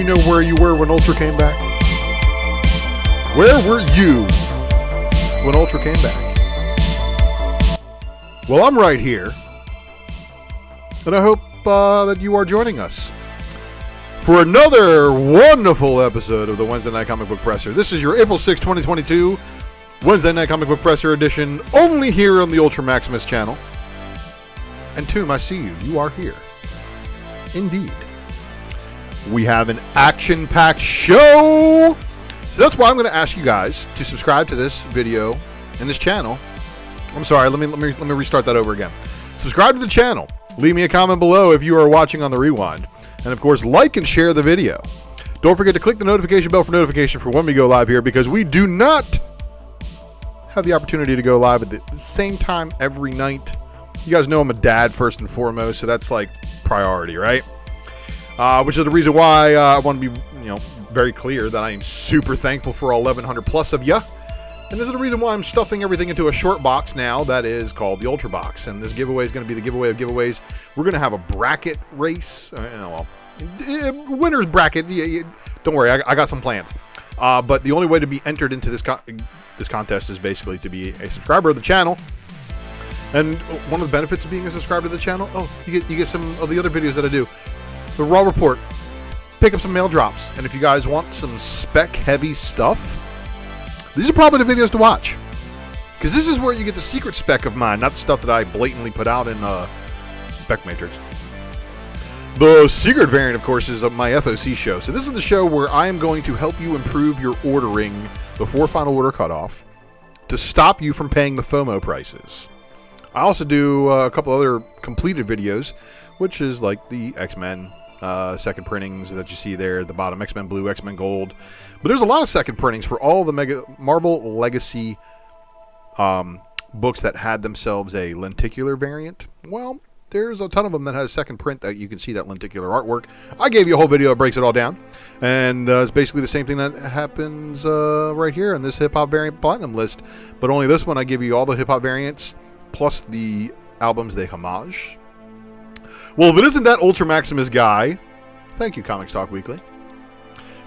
know where you were when Ultra came back? Where were you when Ultra came back? Well, I'm right here. And I hope that you are joining us for another wonderful episode of the Wednesday Night Comic Book Presser. This is your April 6, 2022 Wednesday Night Comic Book Presser edition, only here on the Ultra Maximus channel. And Toom, I see you. You are here. Indeed. We have an action-packed show. So that's why I'm going to ask you guys to subscribe to this video and this channel. I'm sorry, let me restart that over again. Subscribe to the channel. Leave me a comment below if you are watching on the rewind. And of course, like and share the video. Don't forget to click the notification bell for notification for when we go live here, because we do not have the opportunity to go live at the same time every night. You guys know I'm a dad first and foremost, so that's like priority, right? Which is the reason why I want to be, very clear that I am super thankful for all 1,100 plus of you. And this is the reason why I'm stuffing everything into a short box now that is called the Ultra Box. And this giveaway is going to be the giveaway of giveaways. We're going to have a bracket race. Winner's bracket. Don't worry, I got some plans. But the only way to be entered into this contest is basically to be a subscriber of the channel. And one of the benefits of being a subscriber to the channel, you get some of the other videos that I do. The Raw Report, pick up some mail drops, and if you guys want some spec-heavy stuff, these are probably the videos to watch. Because this is where you get the secret spec of mine, not the stuff that I blatantly put out in Spec Matrix. The secret variant, of course, is my FOC show. So this is the show where I am going to help you improve your ordering before final order cutoff to stop you from paying the FOMO prices. I also do a couple other completed videos, which is like the X-Men second printings that you see there at the bottom, X-Men Blue, X-Men Gold. But there's a lot of second printings for all the Marvel Legacy books that had themselves a lenticular variant. Well, there's a ton of them that has second print that you can see that lenticular artwork. I gave you a whole video that breaks it all down. And it's basically the same thing that happens right here in this hip-hop variant platinum list. But only this one, I give you all the hip-hop variants plus the albums they homage. Well, if it isn't that Ultra Maximus guy, thank you, Comics Talk Weekly.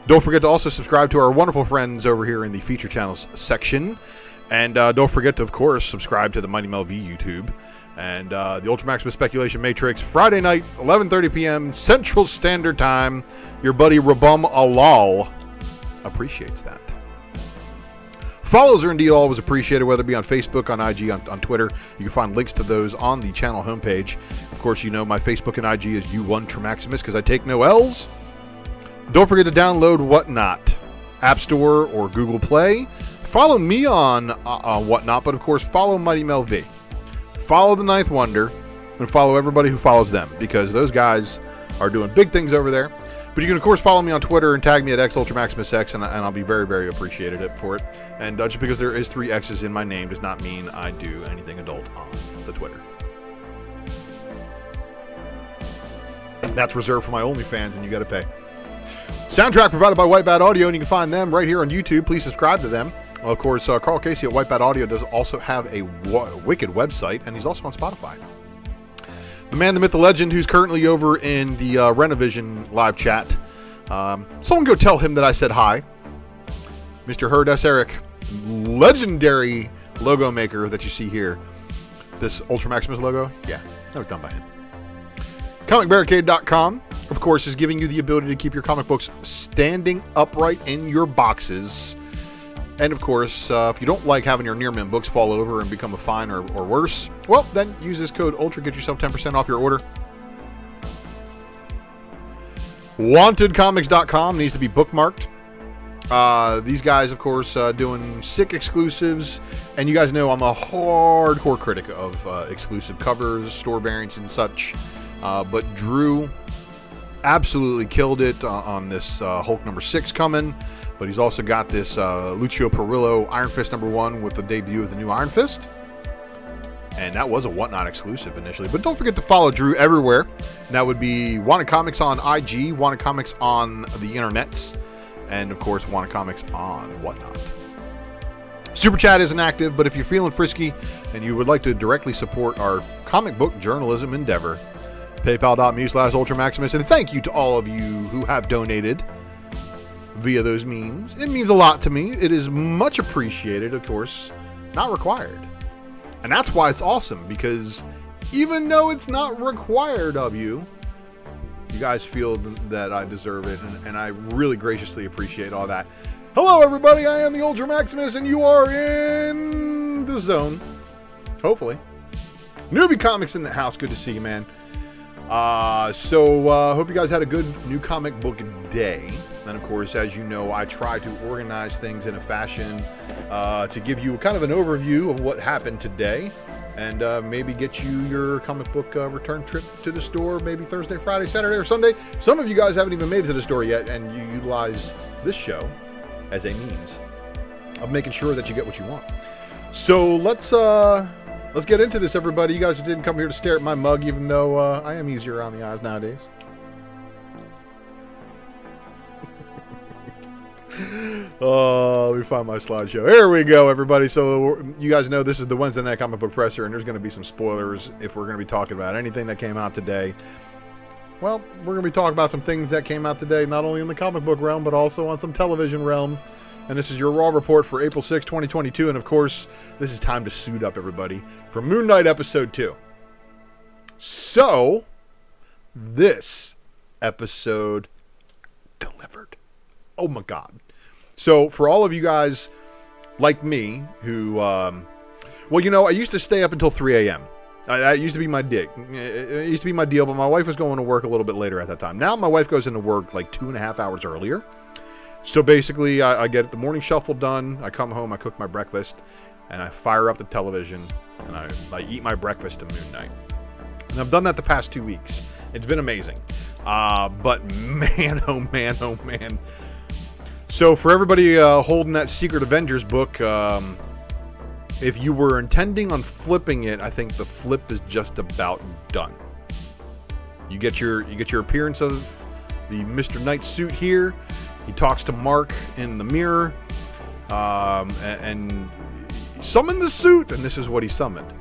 Don't forget to also subscribe to our wonderful friends over here in the feature channels section. And don't forget to, of course, subscribe to the Mighty Mel V YouTube. And the Ultra Maximus Speculation Matrix, Friday night, 11:30 p.m. Central Standard Time. Your buddy Rabum Alal appreciates that. Follows are indeed always appreciated, whether it be on Facebook, on IG, on Twitter. You can find links to those on the channel homepage. Of course, you know my Facebook and IG is ULTRA MAXIMUS because I take no L's. Don't forget to download Whatnot, App Store or Google Play. Follow me on Whatnot, but of course, follow Mighty Mel V. Follow the Ninth Wonder, and follow everybody who follows them, because those guys are doing big things over there. But you can, of course, follow me on Twitter and tag me at XUltraMaximusX, and I'll be very, very appreciated for it. And just because there is 3 X's in my name does not mean I do anything adult on the Twitter. That's reserved for my OnlyFans, and you got to pay. Soundtrack provided by White Bat Audio, and you can find them right here on YouTube. Please subscribe to them. Of course, Carl Casey at White Bat Audio does also have a wicked website, and he's also on Spotify. The man, the myth, the legend, who's currently over in the Renovision live chat. Someone go tell him that I said hi. Mr. Herd S. Eric, legendary logo maker that you see here. This Ultra Maximus logo, yeah, that was done by him. ComicBarricade.com, of course, is giving you the ability to keep your comic books standing upright in your boxes. And of course, if you don't like having your near mint books fall over and become a fine or worse, well, then use this code ULTRA, get yourself 10% off your order. WantedComics.com needs to be bookmarked. These guys, of course, doing sick exclusives. And you guys know I'm a hardcore critic of exclusive covers, store variants, and such. But Drew absolutely killed it on this Hulk number 6 coming. But he's also got this Lucio Perillo Iron Fist number 1 with the debut of the new Iron Fist. And that was a Whatnot exclusive initially. But don't forget to follow Drew everywhere. And that would be Wanted Comics on IG, Wanted Comics on the internets, and of course, Wanted Comics on Whatnot. Super Chat isn't active, but if you're feeling frisky and you would like to directly support our comic book journalism endeavor, PayPal.me/UltraMaximus. And thank you to all of you who have donated via those means. It means a lot to me. It is much appreciated, of course, not required. And that's why it's awesome, because even though it's not required of you, you guys feel that I deserve it, and I really graciously appreciate all that. Hello, everybody. I am the Ultra Maximus, and you are in the zone. Hopefully. Newbie Comics in the house. Good to see you, man. Hope you guys had a good new comic book day. And of course, as you know, I try to organize things in a fashion to give you kind of an overview of what happened today, and maybe get you your comic book return trip to the store, maybe Thursday, Friday, Saturday, or Sunday. Some of you guys haven't even made it to the store yet, and you utilize this show as a means of making sure that you get what you want. So let's get into this, everybody. You guys just didn't come here to stare at my mug, even though I am easier around the eyes nowadays. Oh, let me find my slideshow. Here we go, everybody. So you guys know this is the Wednesday Night Comic Book Presser, and there's going to be some spoilers if we're going to be talking about anything that came out today. Well, we're going to be talking about some things that came out today, not only in the comic book realm, but also on some television realm. And this is your Raw report for April 6, 2022. And of course, this is time to suit up, everybody, for Moon Knight Episode 2. So, this episode delivered. Oh my God. So, for all of you guys like me who, I used to stay up until 3 a.m. That used to be my dig. It used to be my deal, but my wife was going to work a little bit later at that time. Now, my wife goes into work like 2.5 hours earlier. So basically, I get the morning shuffle done, I come home, I cook my breakfast, and I fire up the television, and I eat my breakfast of Moon Knight. And I've done that the past 2 weeks. It's been amazing. But man, oh man, oh man. So for everybody holding that Secret Avengers book, if you were intending on flipping it, I think the flip is just about done. You get your appearance of the Mr. Knight suit here. He talks to Mark in the mirror, and summon the suit, and this is what he summoned.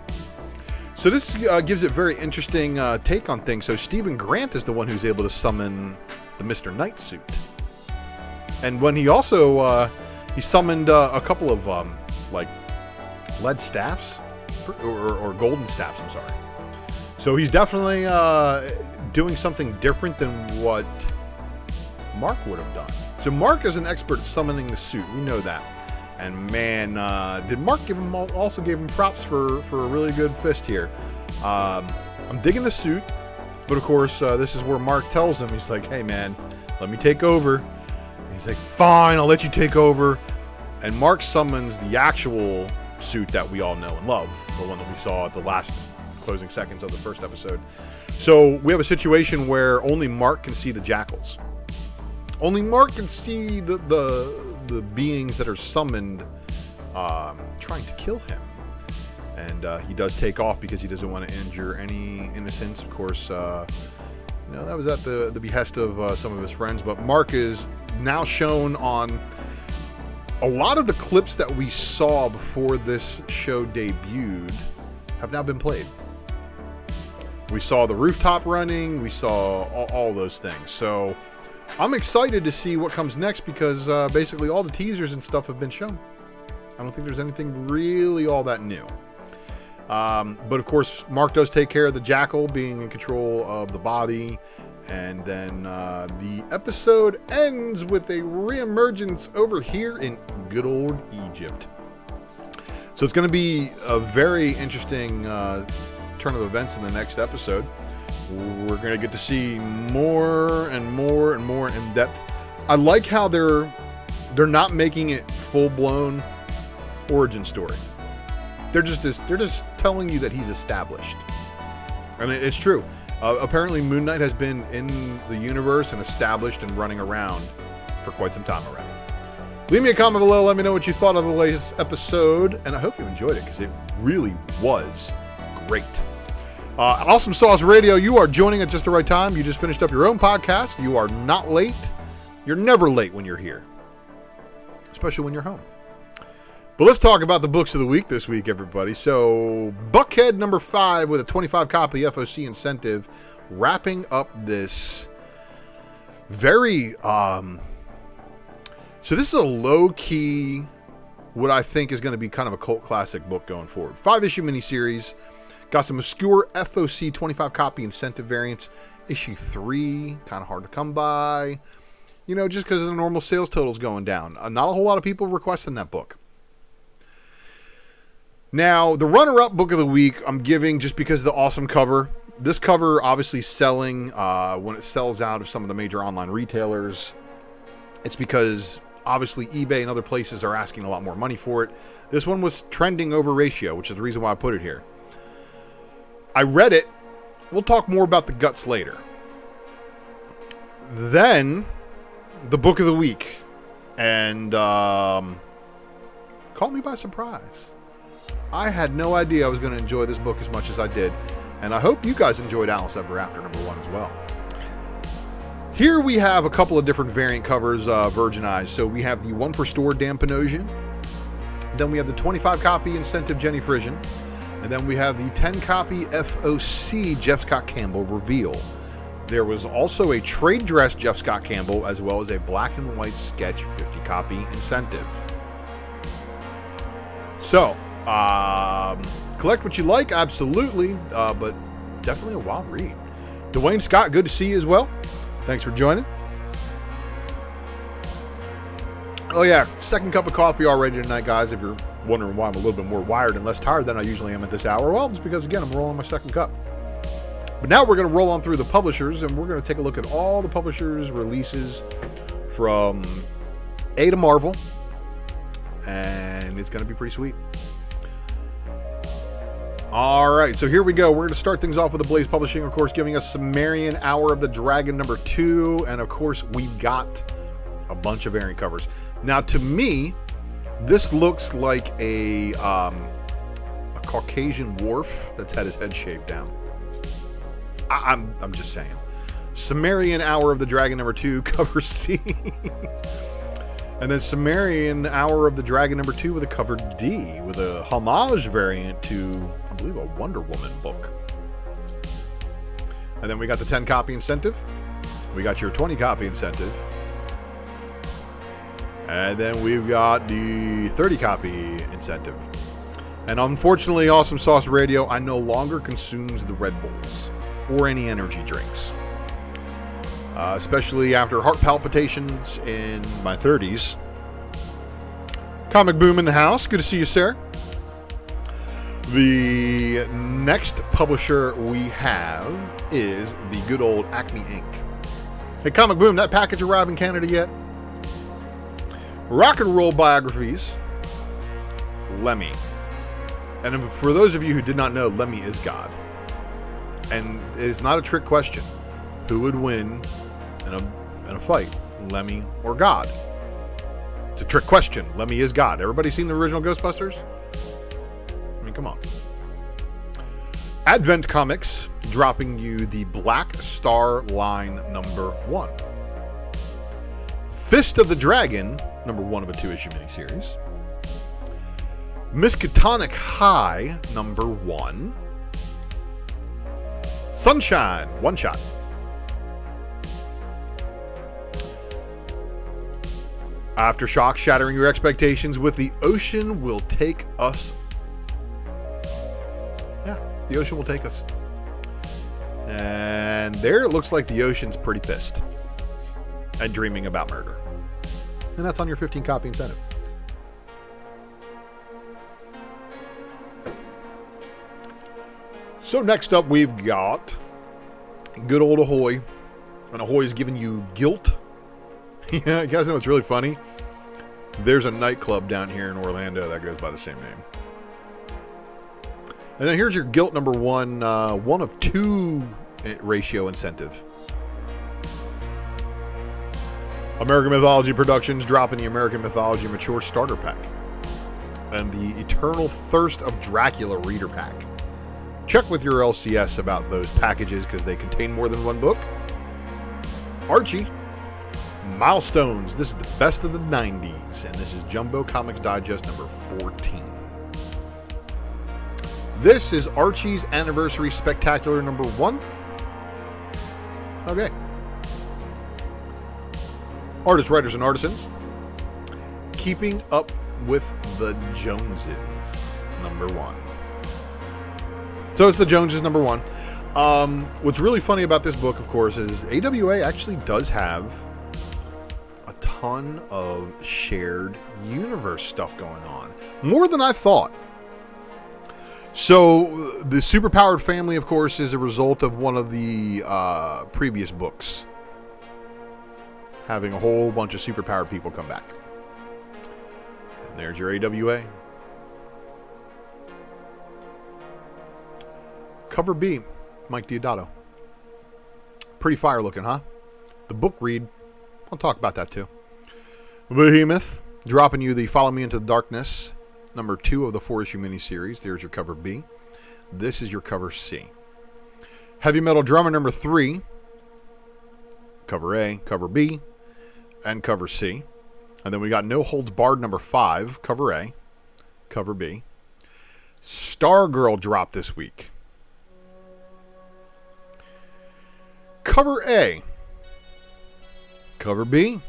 So this gives it very interesting take on things. So Stephen Grant is the one who's able to summon the Mr. Knight suit. And when he also, he summoned a couple of, lead staffs, or golden staffs, I'm sorry. So he's definitely doing something different than what Mark would have done. So Mark is an expert at summoning the suit. We know that. And man, did Mark also give him props for a really good fist here. I'm digging the suit, but of course, this is where Mark tells him, he's like, hey man, let me take over. And he's like, fine, I'll let you take over. And Mark summons the actual suit that we all know and love, the one that we saw at the last closing seconds of the first episode. So we have a situation where only Mark can see the jackals. Only Mark can see the beings that are summoned trying to kill him. And he does take off because he doesn't want to injure any innocents. Of course, that was at the behest of some of his friends. But Mark is now shown on a lot of the clips that we saw before this show debuted have now been played. We saw the rooftop running. We saw all those things. So I'm excited to see what comes next because basically all the teasers and stuff have been shown. I don't think there's anything really all that new. But of course, Mark does take care of the jackal being in control of the body. And then the episode ends with a reemergence over here in good old Egypt. So it's going to be a very interesting turn of events in the next episode. We're going to get to see more and more and more in depth. I like how they're not making it full-blown origin story. They're just telling you that he's established. And it's true. Apparently Moon Knight has been in the universe and established and running around for quite some time already. Leave me a comment below. Let me know what you thought of the latest episode. And I hope you enjoyed it because it really was great. Awesome Sauce Radio, you are joining at just the right time. You just finished up your own podcast. You are not late. You're never late when you're here, especially when you're home. But let's talk about the books of the week this week, everybody. So, Buckhead number 5 with a 25 copy FOC incentive, wrapping up this very So this is a low-key, what I think is going to be kind of a cult classic book going forward. 5-issue miniseries. Got some obscure FOC 25 copy incentive variants. Issue 3, kind of hard to come by. You know, just because of the normal sales totals going down. Not a whole lot of people requesting that book. Now, the runner-up book of the week, I'm giving just because of the awesome cover. This cover obviously selling when it sells out of some of the major online retailers. It's because obviously eBay and other places are asking a lot more money for it. This one was trending over ratio, which is the reason why I put it here. I read it. We'll talk more about the guts later. Then, the book of the week. And caught me by surprise. I had no idea I was going to enjoy this book as much as I did. And I hope you guys enjoyed Alice Ever After #1 as well. Here we have a couple of different variant covers, virginized. So we have the 1 per store Dan Panosian. Then we have the 25 copy incentive Jenny Frisian. And then we have the 10 copy FOC Jeff Scott Campbell reveal. There was also a trade dress Jeff Scott Campbell, as well as a black and white sketch 50 copy incentive. So, collect what you like, absolutely, but definitely a wild read. Dwayne Scott, good to see you as well. Thanks for joining. Oh yeah, second cup of coffee already tonight, guys. If you're wondering why I'm a little bit more wired and less tired than I usually am at this hour, well, it's because, again, I'm rolling my second cup. But now we're going to roll on through the publishers, and we're going to take a look at all the publishers' releases from A to Marvel, and it's going to be pretty sweet. All right, so here we go. We're going to start things off with the Blaze Publishing, of course, giving us Sumerian Hour of the Dragon #2, and of course, we've got a bunch of variant covers. Now, to me, this looks like a Caucasian dwarf that's had his head shaved down. I'm just saying. Sumerian Hour of the Dragon #2, cover C. And then Sumerian Hour of the Dragon #2 with a cover D, with a homage variant to, I believe, a Wonder Woman book. And then we got the 10 copy incentive. We got your 20 copy incentive. And then we've got the 30 copy incentive. And unfortunately, Awesome Sauce Radio, I no longer consumes the Red Bulls or any energy drinks. Especially after heart palpitations in my 30s. Comic Boom in the house. Good to see you, sir. The next publisher we have is the good old Acme Inc. Hey, Comic Boom, that package arrived in Canada yet? Rock and Roll Biographies. Lemmy. And for those of you who did not know, Lemmy is God. And it's not a trick question. Who would win in a fight, Lemmy or God? It's a trick question. Lemmy is God. Everybody seen the original Ghostbusters? I mean, come on. Advent Comics dropping you the Black Star line #1. Fist of the Dragon, #1 of a 2-issue miniseries. Miskatonic High, #1. Sunshine, one shot. Aftershock, shattering your expectations with The Ocean Will Take Us. Yeah, The Ocean Will Take Us. And there it looks like the ocean's pretty pissed and dreaming about murder. And that's on your 15 copy incentive. So next up we've got good old Ahoy. And Ahoy's giving you Guilt. Yeah, you guys know what's really funny? There's a nightclub down here in Orlando that goes by the same name. And then here's your Guilt #1, 1 of 2 ratio incentive. American Mythology Productions dropping the American Mythology Mature Starter Pack. And the Eternal Thirst of Dracula Reader Pack. Check with your LCS about those packages because they contain more than one book. Archie. Milestones. This is the best of the 90s. And this is Jumbo Comics Digest #14. This is Archie's Anniversary Spectacular #1. Okay. Artists, Writers, and Artisans. Keeping Up with the Joneses, number 1. So it's the Joneses, number 1. What's really funny about this book, of course, is AWA actually does have a ton of shared universe stuff going on. More than I thought. So the superpowered family, of course, is a result of one of the previous books, having a whole bunch of superpowered people come back. And there's your AWA. Cover B, Mike Diodato. Pretty fire looking, huh? The book read, I'll talk about that too. Behemoth, dropping you the Follow Me Into the Darkness, number 2 of the 4-issue miniseries. There's your cover B. This is your cover C. Heavy Metal Drummer, number 3. Cover A, cover B, and cover C. And then we got No Holds Barred, number 5. Cover A, cover B. Stargirl dropped this week. Cover A, cover B,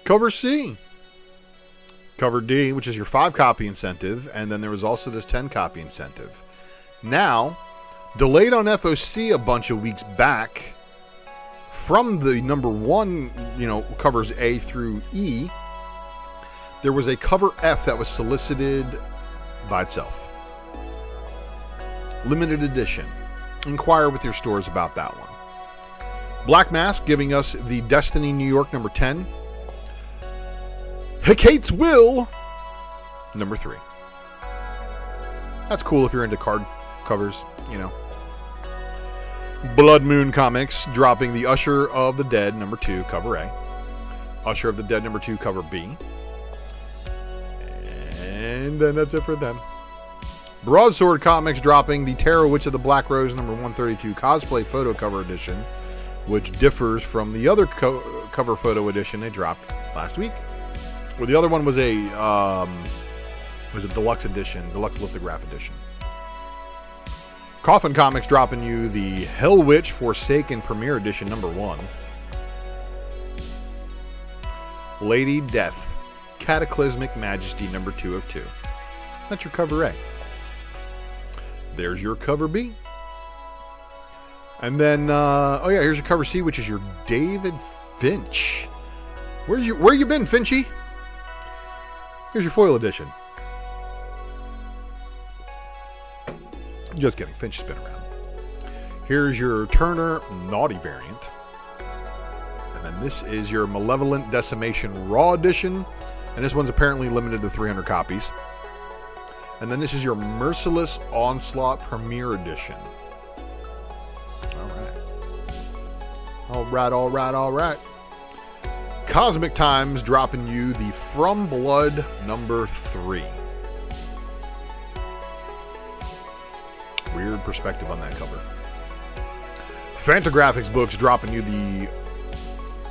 cover C, cover D, which is your 5-copy incentive, and then there was also this 10-copy incentive. Now, delayed on FOC a bunch of weeks back from the number 1, covers A through E, there was a cover F that was solicited by itself. Limited edition. Inquire with your stores about that one. Black Mask giving us the Destiny New York number 10. Hecate's Will number 3. That's cool if you're into card covers, Blood Moon Comics dropping the Usher of the Dead number 2, cover A. Usher of the Dead number 2, cover B. And then that's it for them. Broadsword Comics dropping the Tarot Witch of the Black Rose number 132 cosplay photo cover edition, which differs from the other cover photo edition they dropped last week. Well, the other one was a deluxe edition, deluxe lithograph edition. Coffin Comics dropping you the Hell Witch Forsaken Premiere Edition number 1. Lady Death Cataclysmic Majesty number 2 of 2. That's your cover A. There's your cover B. And then, here's your cover C, which is your David Finch. Where you been, Finchy? Here's your foil edition. Just kidding, Finch has been around. Here's your Turner Naughty variant. And then this is your Malevolent Decimation Raw edition. And this one's apparently limited to 300 copies. And then this is your Merciless Onslaught Premiere Edition. All right. Cosmic Times dropping you the From Blood number 3. Weird perspective on that cover. Fantagraphics Books dropping you the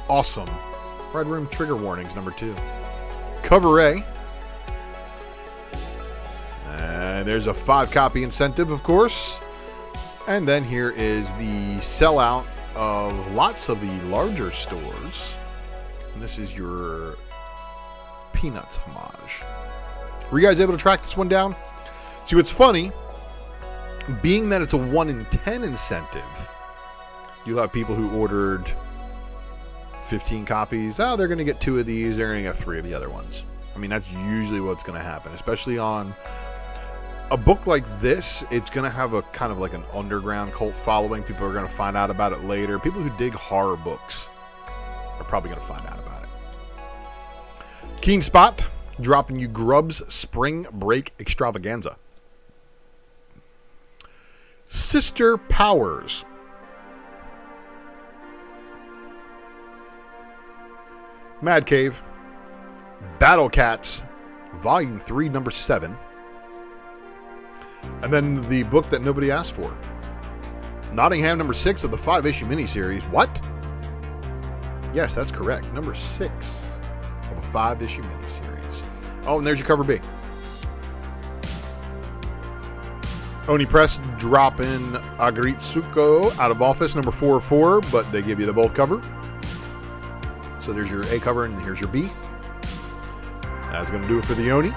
awesome Red Room Trigger Warnings number 2. Cover A. And there's a 5-copy incentive, of course. And then here is the sellout of lots of the larger stores. And this is your Peanuts homage. Were you guys able to track this one down? See, what's funny, being that it's a 1 in 10 incentive, you'll have people who ordered 15 copies. Oh, they're going to get 2 of these. They're going to get 3 of the other ones. I mean, that's usually what's going to happen, especially on a book like this. It's going to have a kind of like an underground cult following. People are going to find out about it later. People who dig horror books are probably going to find out about it. Keen Spot dropping you Grubbs Spring Break Extravaganza. Sister Powers. Mad Cave. Battle Cats. Volume 3, number 7. And then the book that nobody asked for. Nottingham, number 6 of the 5-issue miniseries. What? Yes, that's correct. Number 6 of a 5-issue miniseries. Oh, and there's your cover B. Oni Press dropping Agritsuko Out of Office, number 4 of 4, but they give you the bold cover. So there's your A cover, and here's your B. That's going to do it for the Oni.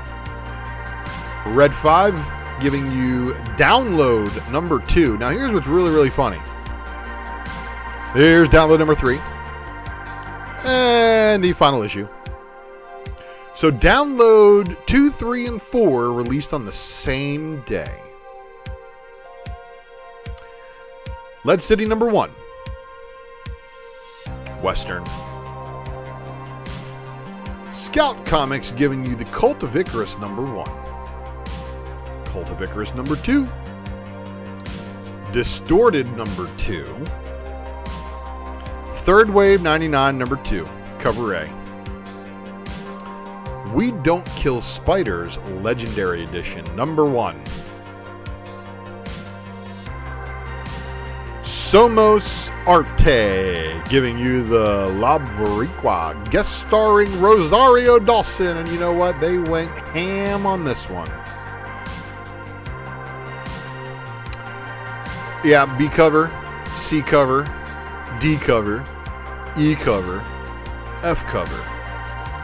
Red 5 giving you download number 2. Now here's what's really, really funny. Here's download number 3. And the final issue. So download 2, 3, and 4 released on the same day. Lead City number 1. Western. Scout Comics giving you the Cult of Icarus number 1. Cult of Icarus number 2. Distorted number 2. Third Wave 99 number 2. Cover A. We Don't Kill Spiders Legendary Edition number 1. Somos Arte giving you the La Boricua, guest starring Rosario Dawson, and you know what? They went ham on this one. Yeah, B cover, C cover, D cover, E cover, F cover,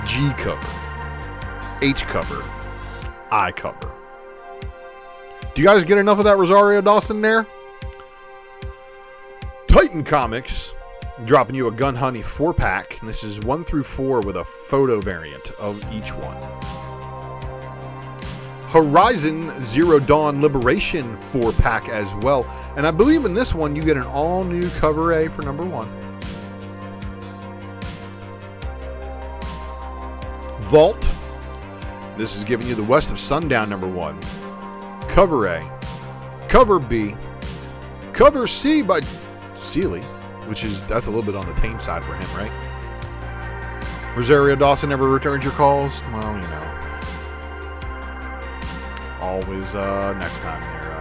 G cover, H cover, I cover. Do you guys get enough of that Rosario Dawson there? Titan Comics dropping you a Gun Honey 4-pack, and this is 1 through 4 with a photo variant of each one. Horizon Zero Dawn Liberation 4-pack as well, and I believe in this one you get an all-new cover A for number 1. Vault. This is giving you the West of Sundown number 1. Cover A. Cover B. Cover C by Seeley, that's a little bit on the tame side for him, right? Rosario Dawson never returns your calls. Well, you know. Always next time there,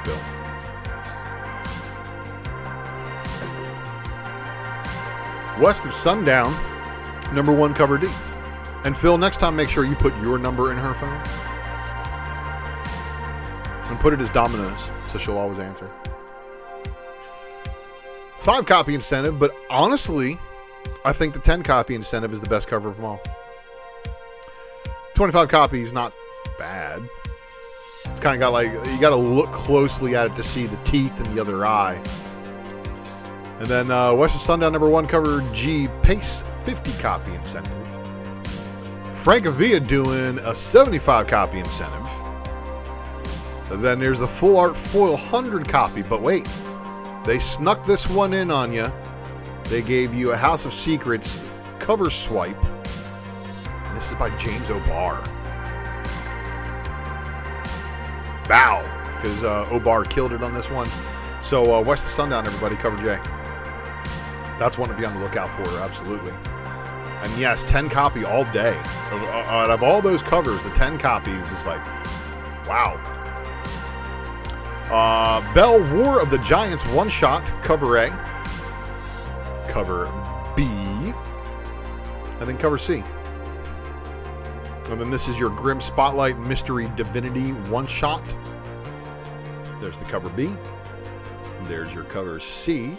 Bill. West of Sundown, number 1 cover D. And Phil, next time make sure you put your number in her phone. And put it as Domino's, so she'll always answer. 5-copy incentive, but honestly, I think the 10-copy incentive is the best cover of them all. 25 copies, not bad. It's kind of got like, you got to look closely at it to see the teeth in the other eye. And then West of Sundown number 1 cover G, Pace 50-copy incentive. Francavilla doing a 75-copy incentive. And then there's the Full Art Foil 100-copy, but wait. They snuck this one in on you. They gave you a House of Secrets cover swipe. And this is by James O'Barr. Bow. Because O'Barr killed it on this one. So West of Sundown, everybody, cover J. That's one to be on the lookout for, absolutely. And yes, 10-copy all day. Out of all those covers, the 10-copy was like, wow. Bell War of the Giants one-shot, cover A, cover B, and then cover C. And then this is your Grim Spotlight Mystery Divinity one-shot. There's the cover B. There's your cover C.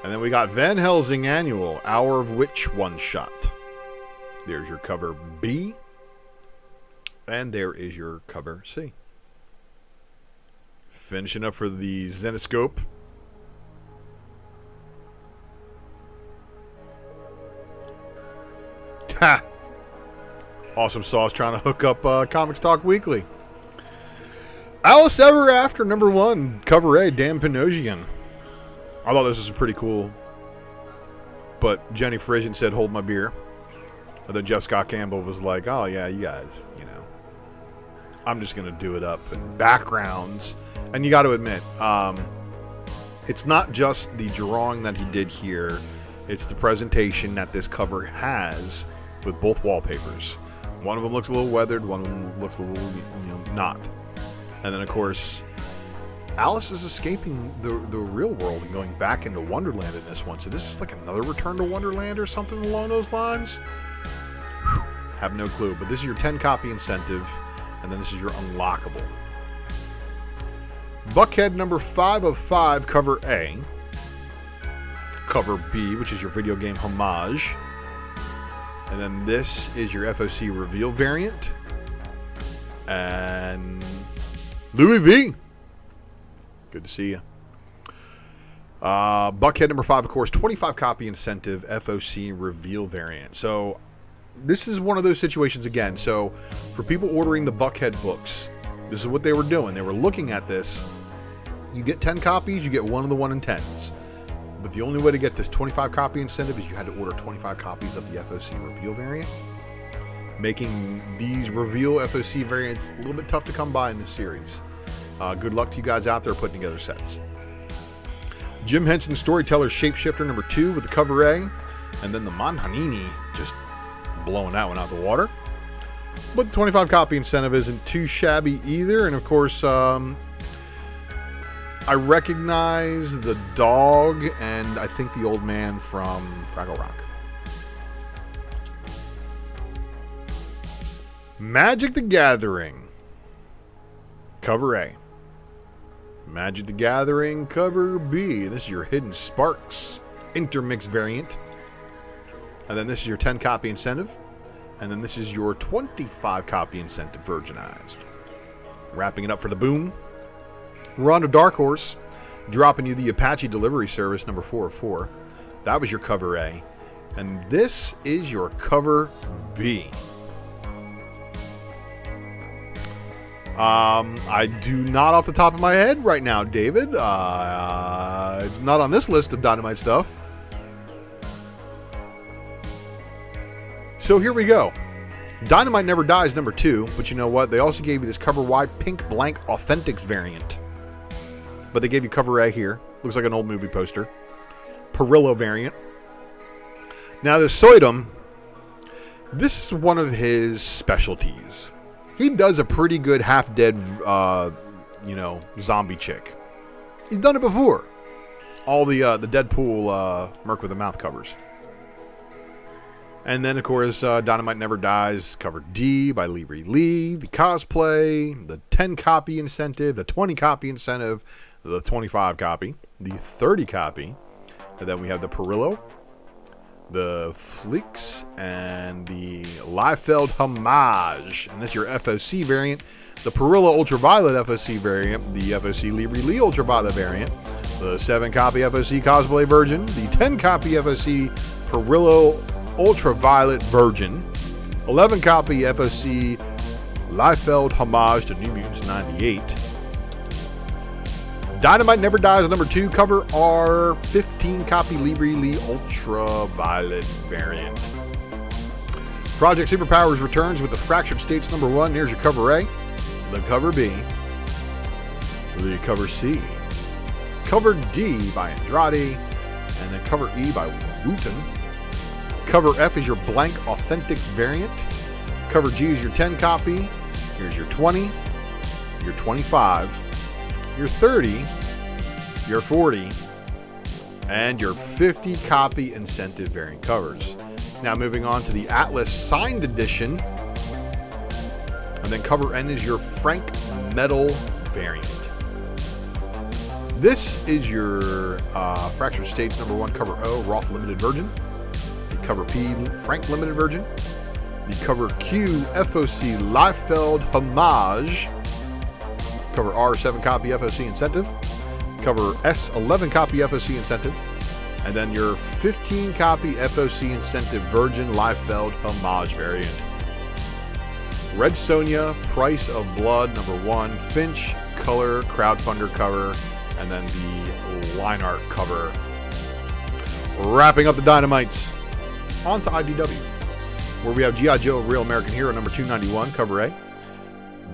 And then we got Van Helsing Annual Hour of Witch one-shot. There's your cover B. And there is your cover C. Finishing up for the Zenoscope. Ha! Awesome Sauce trying to hook up Comics Talk Weekly. Alice Ever After, number 1, cover A, Dan Pinocchian. I thought this was pretty cool. But Jenny Frisian said, hold my beer. And then Jeff Scott Campbell was like, oh yeah, you guys, you know. I'm just going to do it up in backgrounds. And you got to admit, it's not just the drawing that he did here. It's the presentation that this cover has with both wallpapers. One of them looks a little weathered. One of them looks a little, not. And then, of course, Alice is escaping the real world and going back into Wonderland in this one. So this is like another Return to Wonderland or something along those lines. Whew, have no clue. But this is your 10-copy incentive. And then this is your unlockable. Buckhead number 5 of 5, cover A. Cover B, which is your video game homage. And then this is your FOC reveal variant. And Louis V. Good to see you. Buckhead number 5, of course, 25 copy incentive FOC reveal variant. So this is one of those situations again. So for people ordering the Buckhead books, this is what they were doing. They were looking at this. You get 10 copies, you get one of the 1 in 10s. But the only way to get this 25 copy incentive is you had to order 25 copies of the FOC reveal variant, making these reveal FOC variants a little bit tough to come by in this series. Good luck to you guys out there putting together sets. Jim Henson Storyteller Shapeshifter number 2 with the cover A, and then the Manhanini just blowing that one out the water. But the 25 copy incentive isn't too shabby either, and of course, I recognize the dog and I think the old man from Fraggle Rock. Magic the Gathering, cover A. Magic the Gathering, cover B. This is your Hidden Sparks Intermix variant. And then this is your 10 copy incentive. And then this is your 25 copy incentive virginized. Wrapping it up for the boom. We're on to Dark Horse, dropping you the Apache Delivery Service number 4 of 4. That was your cover A. And this is your cover B. I do not off the top of my head right now, David. It's not on this list of Dynamite stuff. So here we go. Dynamite Never Dies number 2, but you know what? They also gave you this cover Y Pink Blank Authentics variant. But they gave you cover A here. Looks like an old movie poster. Perillo variant. Now this Soidum, this is one of his specialties. He does a pretty good half-dead, zombie chick. He's done it before. All the Deadpool Merc with the Mouth covers. And then, of course, Dynamite Never Dies, cover D by Lee, the cosplay, the 10 copy incentive, the 20 copy incentive, the 25 copy, the 30 copy, and then we have the Perillo, the Fleeks, and the Liefeld Homage. And this is your FOC variant. The Perillo Ultraviolet FOC variant. The FOC Lee Ultraviolet variant. The 7 copy FOC Cosplay Virgin. The 10 copy FOC Perillo Ultraviolet Virgin. 11 copy FOC Liefeld Homage to New Mutants 98. Dynamite Never Dies number 2 cover R, 15 copy Lee Ultraviolet variant. Project Superpowers returns with the Fractured States number 1. Here's your cover A, the cover B, the cover C, cover D by Andrade, and then cover E by Wooten. Cover F is your Blank Authentics variant. Cover G is your 10 copy. Here's your 20, your 25, your 30, your 40, and your 50 copy incentive variant covers. Now moving on to the Atlas signed edition. And then cover N is your Frank Metal variant. This is your Fractured States number 1 cover O, Roth Limited Virgin. The cover P, Frank Limited Virgin. The cover Q, FOC Liefeld Homage. Cover R, 7 copy FOC incentive. Cover S, 11 copy FOC incentive. And then your 15 copy FOC incentive Virgin Liefeld Homage variant. Red Sonja, Price of Blood number 1, Finch color crowdfunder cover, and then the line art cover. Wrapping up the Dynamites. On to IDW, where we have G.I. Joe Real American Hero number 291, cover A.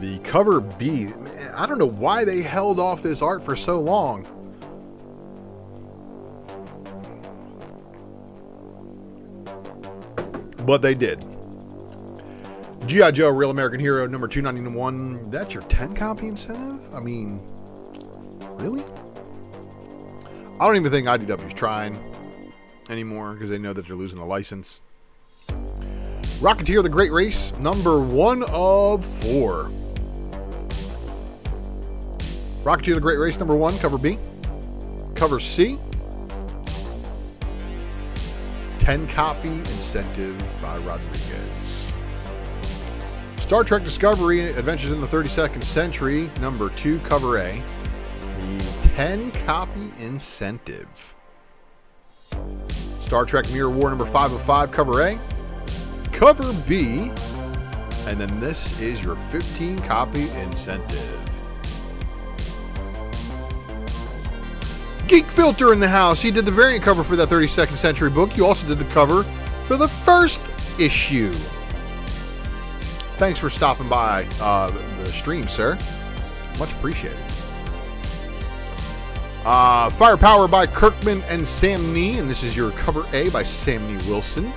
The cover B, man, I don't know why they held off this art for so long. But they did. G.I. Joe Real American Hero number 291, that's your 10 copy incentive? I mean, really? I don't even think IDW's trying anymore because they know that they're losing the license. Rocketeer the Great Race, number 1 of 4. Rocketeer the Great Race, number 1, cover B. Cover C. 10 copy incentive by Rodriguez. Star Trek Discovery, Adventures in the 32nd Century, number 2, cover A. The 10 copy incentive. Star Trek Mirror War, number 5 of 5, cover A. Cover B. And then this is your 15 copy incentive. Geek Filter in the house. He did the variant cover for that 32nd Century book. You also did the cover for the first issue. Thanks for stopping by the stream, sir. Much appreciated. Firepower by Kirkman and Sam Nee. And this is your cover A by Sam Nee Wilson.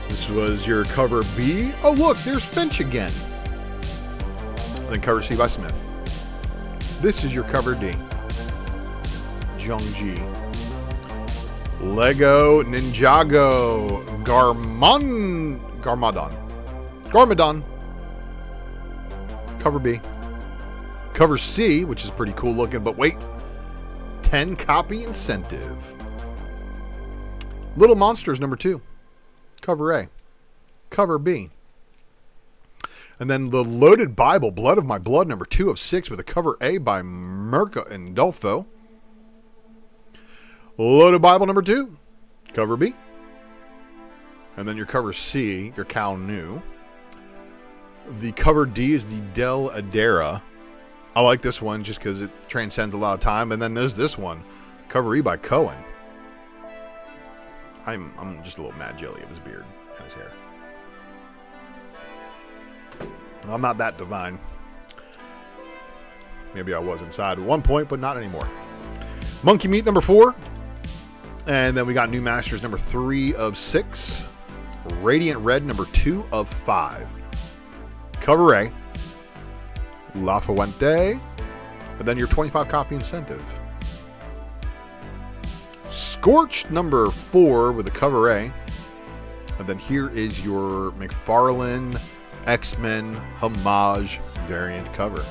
This was your cover B. Oh, look, there's Finch again. Then cover C by Smith. This is your cover D. Jung-Ji. Lego Ninjago Garmadon. Cover B. Cover C, which is pretty cool looking, but wait. 10 copy incentive. Little Monsters number 2. Cover A. Cover B. And then the Loaded Bible, Blood of My Blood, number 2 of 6, with a cover A by Mirka and Dolfo. Loaded Bible number 2, cover B. And then your cover C, your Cal New. The cover D is the Del Adera. I like this one just because it transcends a lot of time. And then there's this one, cover E by Cohen. I'm just a little mad jelly of his beard and his hair. I'm not that divine. Maybe I was inside at one point, but not anymore. Monkey Meat number 4. And then we got New Masters number 3 of 6. Radiant Red number 2 of 5. Cover A. La Fuente. And then your 25 copy incentive. Scorched number 4 with a cover A. And then here is your McFarlane X-Men homage variant cover.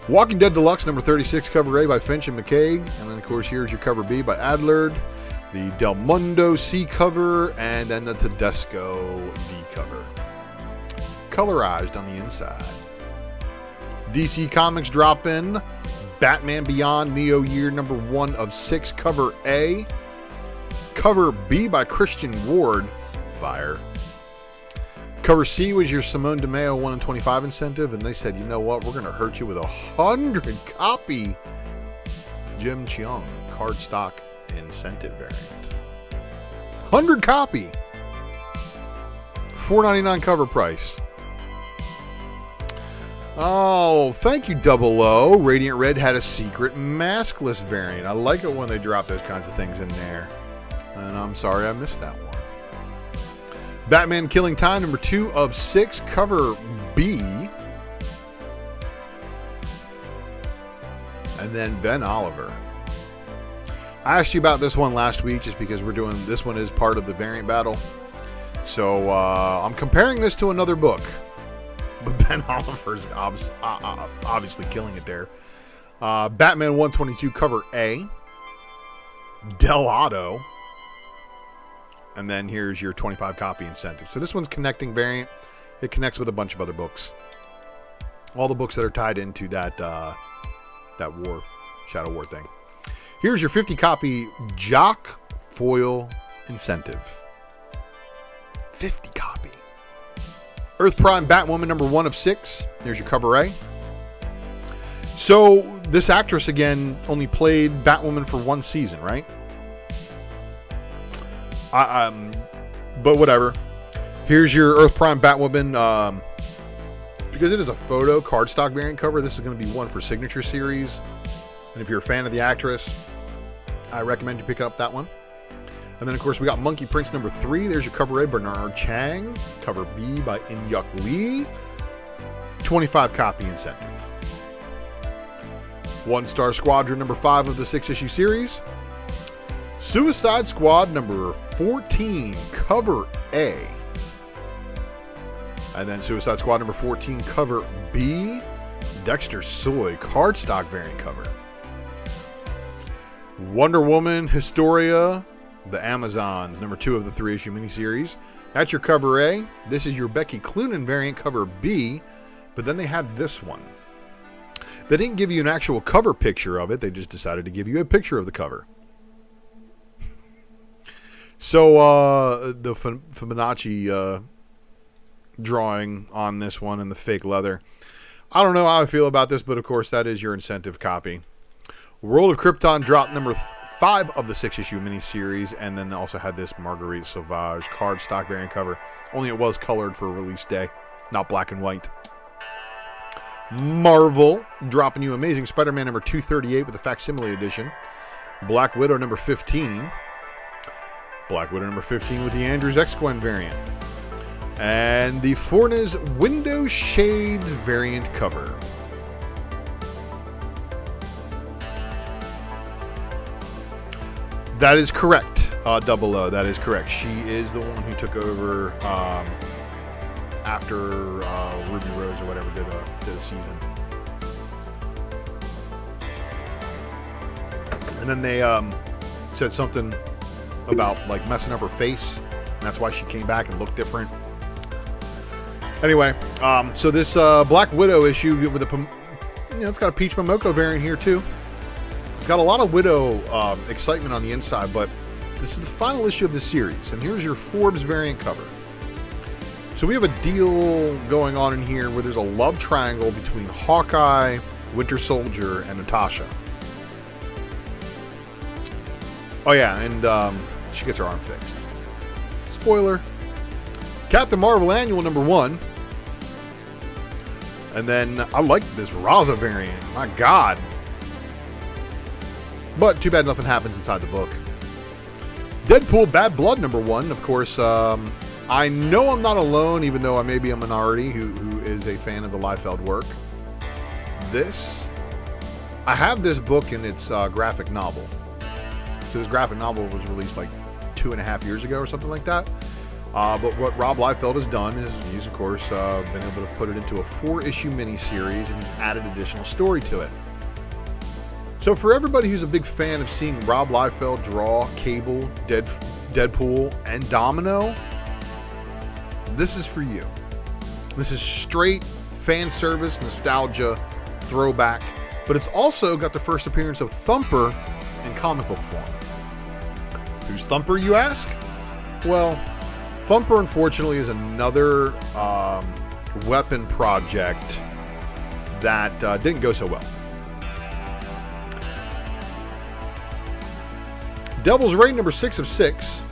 Walking Dead Deluxe number 36, cover A by Finch and McCaig. And then, of course, here's your cover B by Adlard. The Del Mundo C cover. And then the Tedesco D cover. Colorized on the inside. DC Comics drop in. Batman Beyond Neo Year number 1 of 6, cover A. Cover B by Christian Ward. Fire. Cover C was your Simone DeMeo 1 in 25 incentive, and they said, you know what, we're going to hurt you with 100 copy Jim Cheung cardstock incentive variant. 100 copy. $4.99 cover price. Oh, thank you, Double O. Radiant Red had a secret maskless variant. I like it when they drop those kinds of things in there. And I'm sorry I missed that one. Batman Killing Time, number 2 of 6, cover B. And then Ben Oliver. I asked you about this one last week just because we're doing, this one is part of the variant battle. So I'm comparing this to another book. But Ben Oliver's obviously killing it there. Batman 122, cover A. Del Auto. And then here's your 25 copy incentive. So this one's connecting variant. It connects with a bunch of other books. All the books that are tied into that war, Shadow War thing. Here's your 50 copy Jock Foil incentive. 50 copy. Earth Prime Batwoman number 1 of 6. There's your cover A. So this actress again only played Batwoman for 1 season, right? But whatever. Here's your Earth Prime Batwoman. Because it is a photo cardstock variant cover, this is going to be one for Signature Series. And if you're a fan of the actress, I recommend you pick up that one. And then, of course, we got Monkey Prince number 3. There's your cover A, Bernard Chang. Cover B by In-Yuk Lee. 25 copy incentive. One Star Squadron number 5 of the 6-issue series. Suicide Squad number 14, cover A. And then Suicide Squad number 14, cover B. Dexter Soy, cardstock variant cover. Wonder Woman Historia The Amazons, number 2 of the 3-issue miniseries. That's your cover A. This is your Becky Cloonan variant, cover B. But then they had this one. They didn't give you an actual cover picture of it. They just decided to give you a picture of the cover. So the Fibonacci drawing on this one and the fake leather. I don't know how I feel about this, but of course that is your incentive copy. World of Krypton dropped number 5 of the 6-issue miniseries, and then also had this Marguerite Sauvage cardstock variant cover. Only it was colored for release day, not black and white. Marvel dropping you Amazing Spider-Man number 238 with the facsimile edition. Black Widow number 15. Black Widow number 15 with the Andrews X-Gwen variant. And the Fornes Window Shades variant cover. That is correct, Double O. That is correct. She is the one who took over after Ruby Rose or whatever did a season. And then they said something about like messing up her face, and that's why she came back and looked different. Anyway, so this Black Widow issue with it's got a Peach Momoko variant here too. It's got a lot of Widow excitement on the inside, but this is the final issue of the series, and here's your Forbes variant cover. So we have a deal going on in here where there's a love triangle between Hawkeye, Winter Soldier, and Natasha. Oh yeah, and she gets her arm fixed. Spoiler. Captain Marvel Annual number 1. And then I like this Raza variant. My God. But too bad nothing happens inside the book. Deadpool Bad Blood number 1. Of course, I know I'm not alone, even though I may be a minority who is a fan of the Liefeld work. I have this book in its graphic novel. So this graphic novel was released like 2.5 years ago or something like that. But what Rob Liefeld has done is he's, of course, been able to put it into a 4-issue miniseries, and he's added additional story to it. So for everybody who's a big fan of seeing Rob Liefeld draw Cable, Deadpool, and Domino, this is for you. This is straight fan service, nostalgia, throwback, but it's also got the first appearance of Thumper in comic book form. Who's Thumper, you ask? Well, Thumper, unfortunately, is another weapon project that didn't go so well. Devil's Reign number 6 of 6.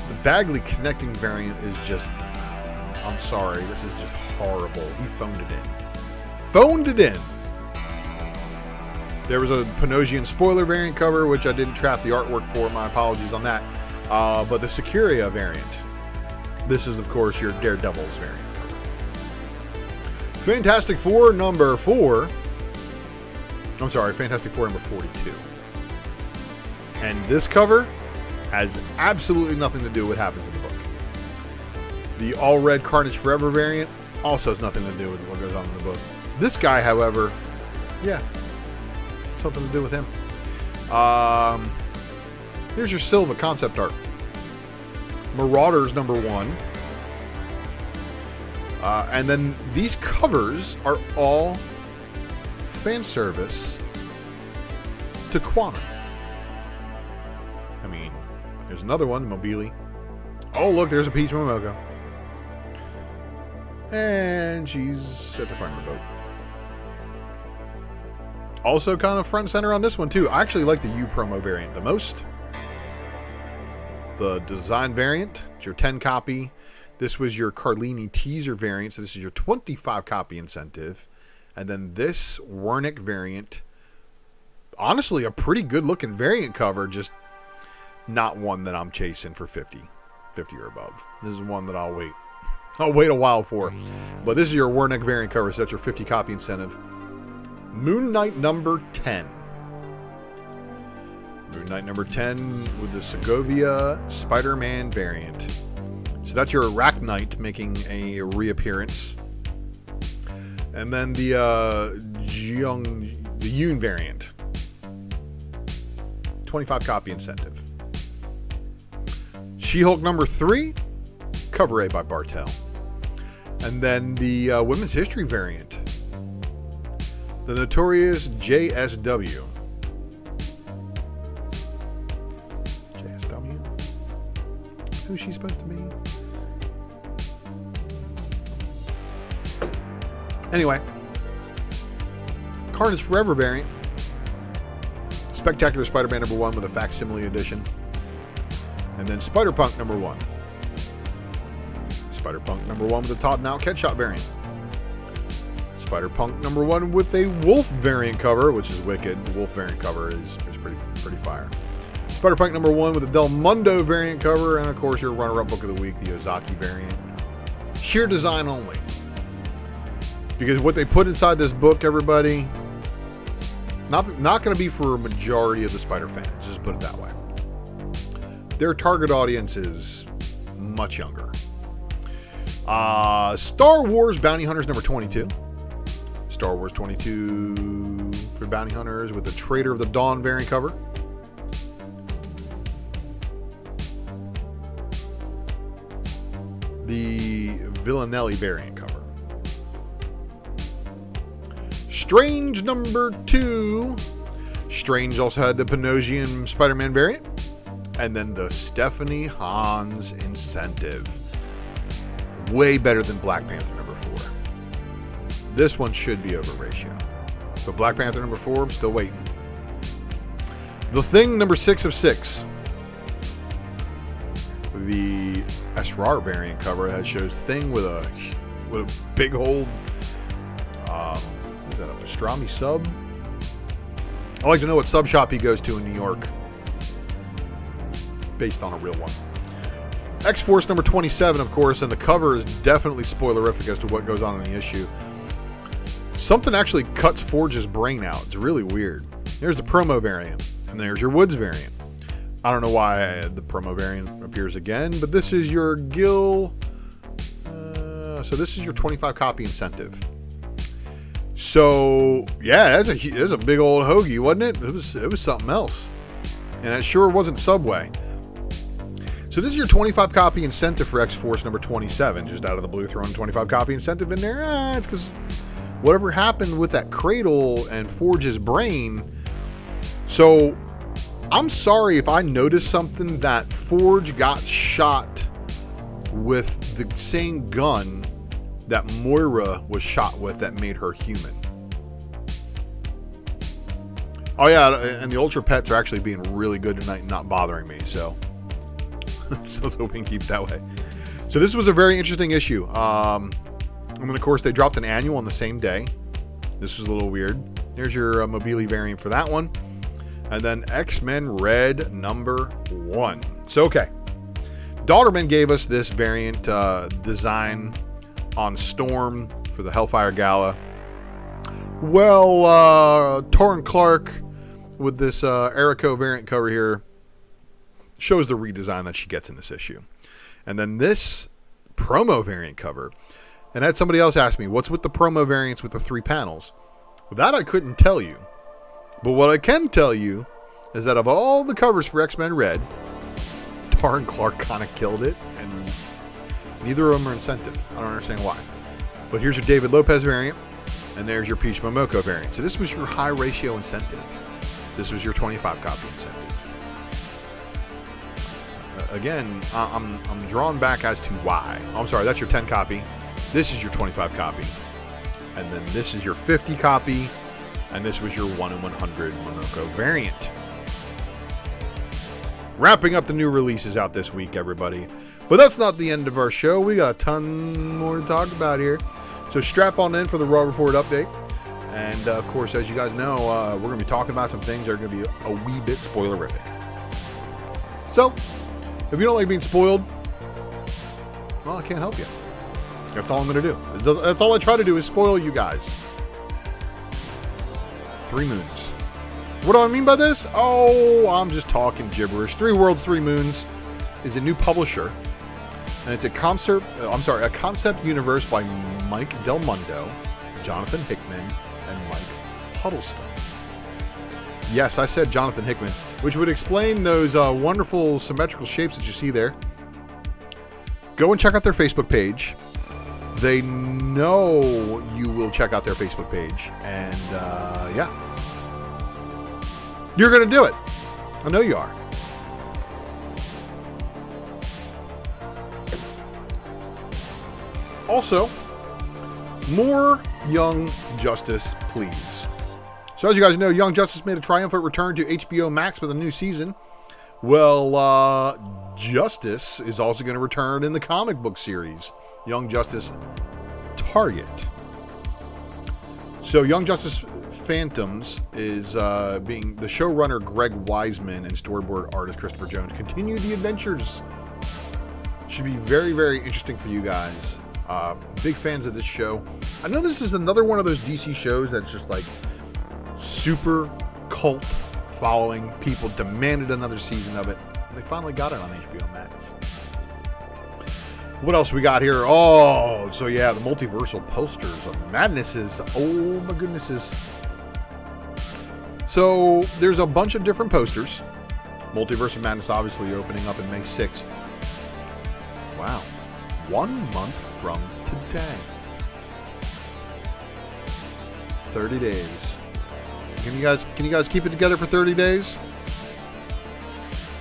The Bagley connecting variant is just... I'm sorry, this is just horrible. He phoned it in. Phoned it in! There was a Panosian spoiler variant cover, which I didn't trap the artwork for. My apologies on that. But the Securia variant. This is, of course, your Daredevil's variant cover. Fantastic Four number 4. I'm sorry, Fantastic Four number 42. And this cover has absolutely nothing to do with what happens in the book. The All Red Carnage Forever variant also has nothing to do with what goes on in the book. This guy, however, yeah, something to do with him. Here's your Silva concept art. Marauders number 1. And then these covers are all fan service to Quantum. I mean, there's another one, Mobili. Oh, look, there's a Peach Momoko. And she's at the front of the boat. Also kind of front and center on this one, too. I actually like the U promo variant the most. The design variant, it's your 10 copy. This was your Carlini teaser variant, so this is your 25 copy incentive. And then this Wernick variant, honestly, a pretty good looking variant cover, just not one that I'm chasing for 50 or above. This is one that I'll wait a while for. But this is your Wernick variant cover, so that's your 50 copy incentive. Moon Knight number 10. Moon Knight number 10 with the Segovia Spider-Man variant. So that's your Arachnite making a reappearance. And then the Yoon variant. 25 copy incentive. She-Hulk number 3, cover A by Bartel. And then the women's history variant, the Notorious JSW. JSW? Who's she supposed to be? Anyway, Carnage Forever variant. Spectacular Spider-Man number 1 with a facsimile edition. And then Spider-Punk number 1. Spider-Punk number 1 with a Todd and Out Headshot variant. Spider-Punk number 1 with a Wolf variant cover, which is wicked. The Wolf variant cover is pretty fire. Spider-Punk number 1 with a Del Mundo variant cover, and of course your runner-up book of the week, the Ozaki variant. Sheer design only. Because what they put inside this book, everybody, not going to be for a majority of the Spider fans. Just put it that way. Their target audience is much younger. Star Wars Bounty Hunters number 22. Star Wars 22 for Bounty Hunters with the Traitor of the Dawn variant cover. The Villanelli variant cover. Strange number 2. Strange also had the Panosian Spider-Man variant. And then the Stephanie Hans incentive. Way better than Black Panther number 4. This one should be over ratio. But Black Panther number 4, I'm still waiting. The Thing number 6 of 6. The Esrar variant cover that shows Thing with a big old what is that, a pastrami sub? I'd like to know what sub shop he goes to in New York. Based on a real one. X-Force number 27, of course, and the cover is definitely spoilerific as to what goes on in the issue. Something actually cuts Forge's brain out. It's really weird. There's the promo variant, and there's your Woods variant. I don't know why the promo variant appears again, but this is your Gil. So this is your 25 copy incentive. So yeah, that's a big old hoagie, wasn't it? It was something else, and it sure wasn't Subway. So this is your 25 copy incentive for X-Force number 27. Just out of the blue, throwing 25 copy incentive in there. It's because whatever happened with that cradle and Forge's brain. So I'm sorry if I noticed something that Forge got shot with the same gun that Moira was shot with that made her human. Oh yeah, and the Ultra Pets are actually being really good tonight and not bothering me, so so we can keep it that way. So this was a very interesting issue. And then of course they dropped an annual on the same day. This was a little weird. There's your Mobili variant for that one. And then X-Men Red number 1. So okay, Daughterman gave us this variant design on Storm for the Hellfire Gala. Well, Torrin Clark with this Erico variant cover here shows the redesign that she gets in this issue. And then this promo variant cover. And I had somebody else ask me, what's with the promo variants with the 3 panels? Well, that I couldn't tell you. But what I can tell you is that of all the covers for X-Men Red, Torrin Clark kind of killed it. And neither of them are incentive. I don't understand why. But here's your David Lopez variant. And there's your Peach Momoko variant. So this was your high ratio incentive. This was your 25 copy incentive. Again, I'm drawn back as to why. Oh, I'm sorry, that's your 10 copy. This is your 25 copy. And then this is your 50 copy. And this was your 1 in 100 Momoko variant. Wrapping up the new releases out this week, everybody. But that's not the end of our show. We got a ton more to talk about here. So strap on in for the Raw Report update. And, of course, as you guys know, we're going to be talking about some things that are going to be a wee bit spoilerific. So, if you don't like being spoiled, well, I can't help you. That's all I'm going to do. That's all I try to do is spoil you guys. 3 Moons. What do I mean by this? Oh, I'm just talking gibberish. 3 Worlds, 3 Moons is a new publisher. And it's a concept universe by Mike Del Mundo, Jonathan Hickman, and Mike Huddleston. Yes, I said Jonathan Hickman, which would explain those wonderful symmetrical shapes that you see there. Go and check out their Facebook page. They know you will check out their Facebook page. And, yeah. You're going to do it. I know you are. Also, more Young Justice, please. So as you guys know, Young Justice made a triumphant return to HBO Max with a new season. Well, Justice is also going to return in the comic book series, Young Justice Target. So Young Justice Phantoms is being the showrunner Greg Wiseman and storyboard artist Christopher Jones continue the adventures. Should be very, very interesting for you guys. Big fans of this show. I know this is another one of those DC shows that's just like super cult following. People demanded another season of it, and they finally got it on HBO Max. What else we got here? Oh, so yeah, the multiversal posters of madnesses. Oh my goodnesses. So there's a bunch of different posters. Multiverse of Madness obviously opening up in May 6th. Wow. 1 month from today. 30 days. Can you guys keep it together for 30 days?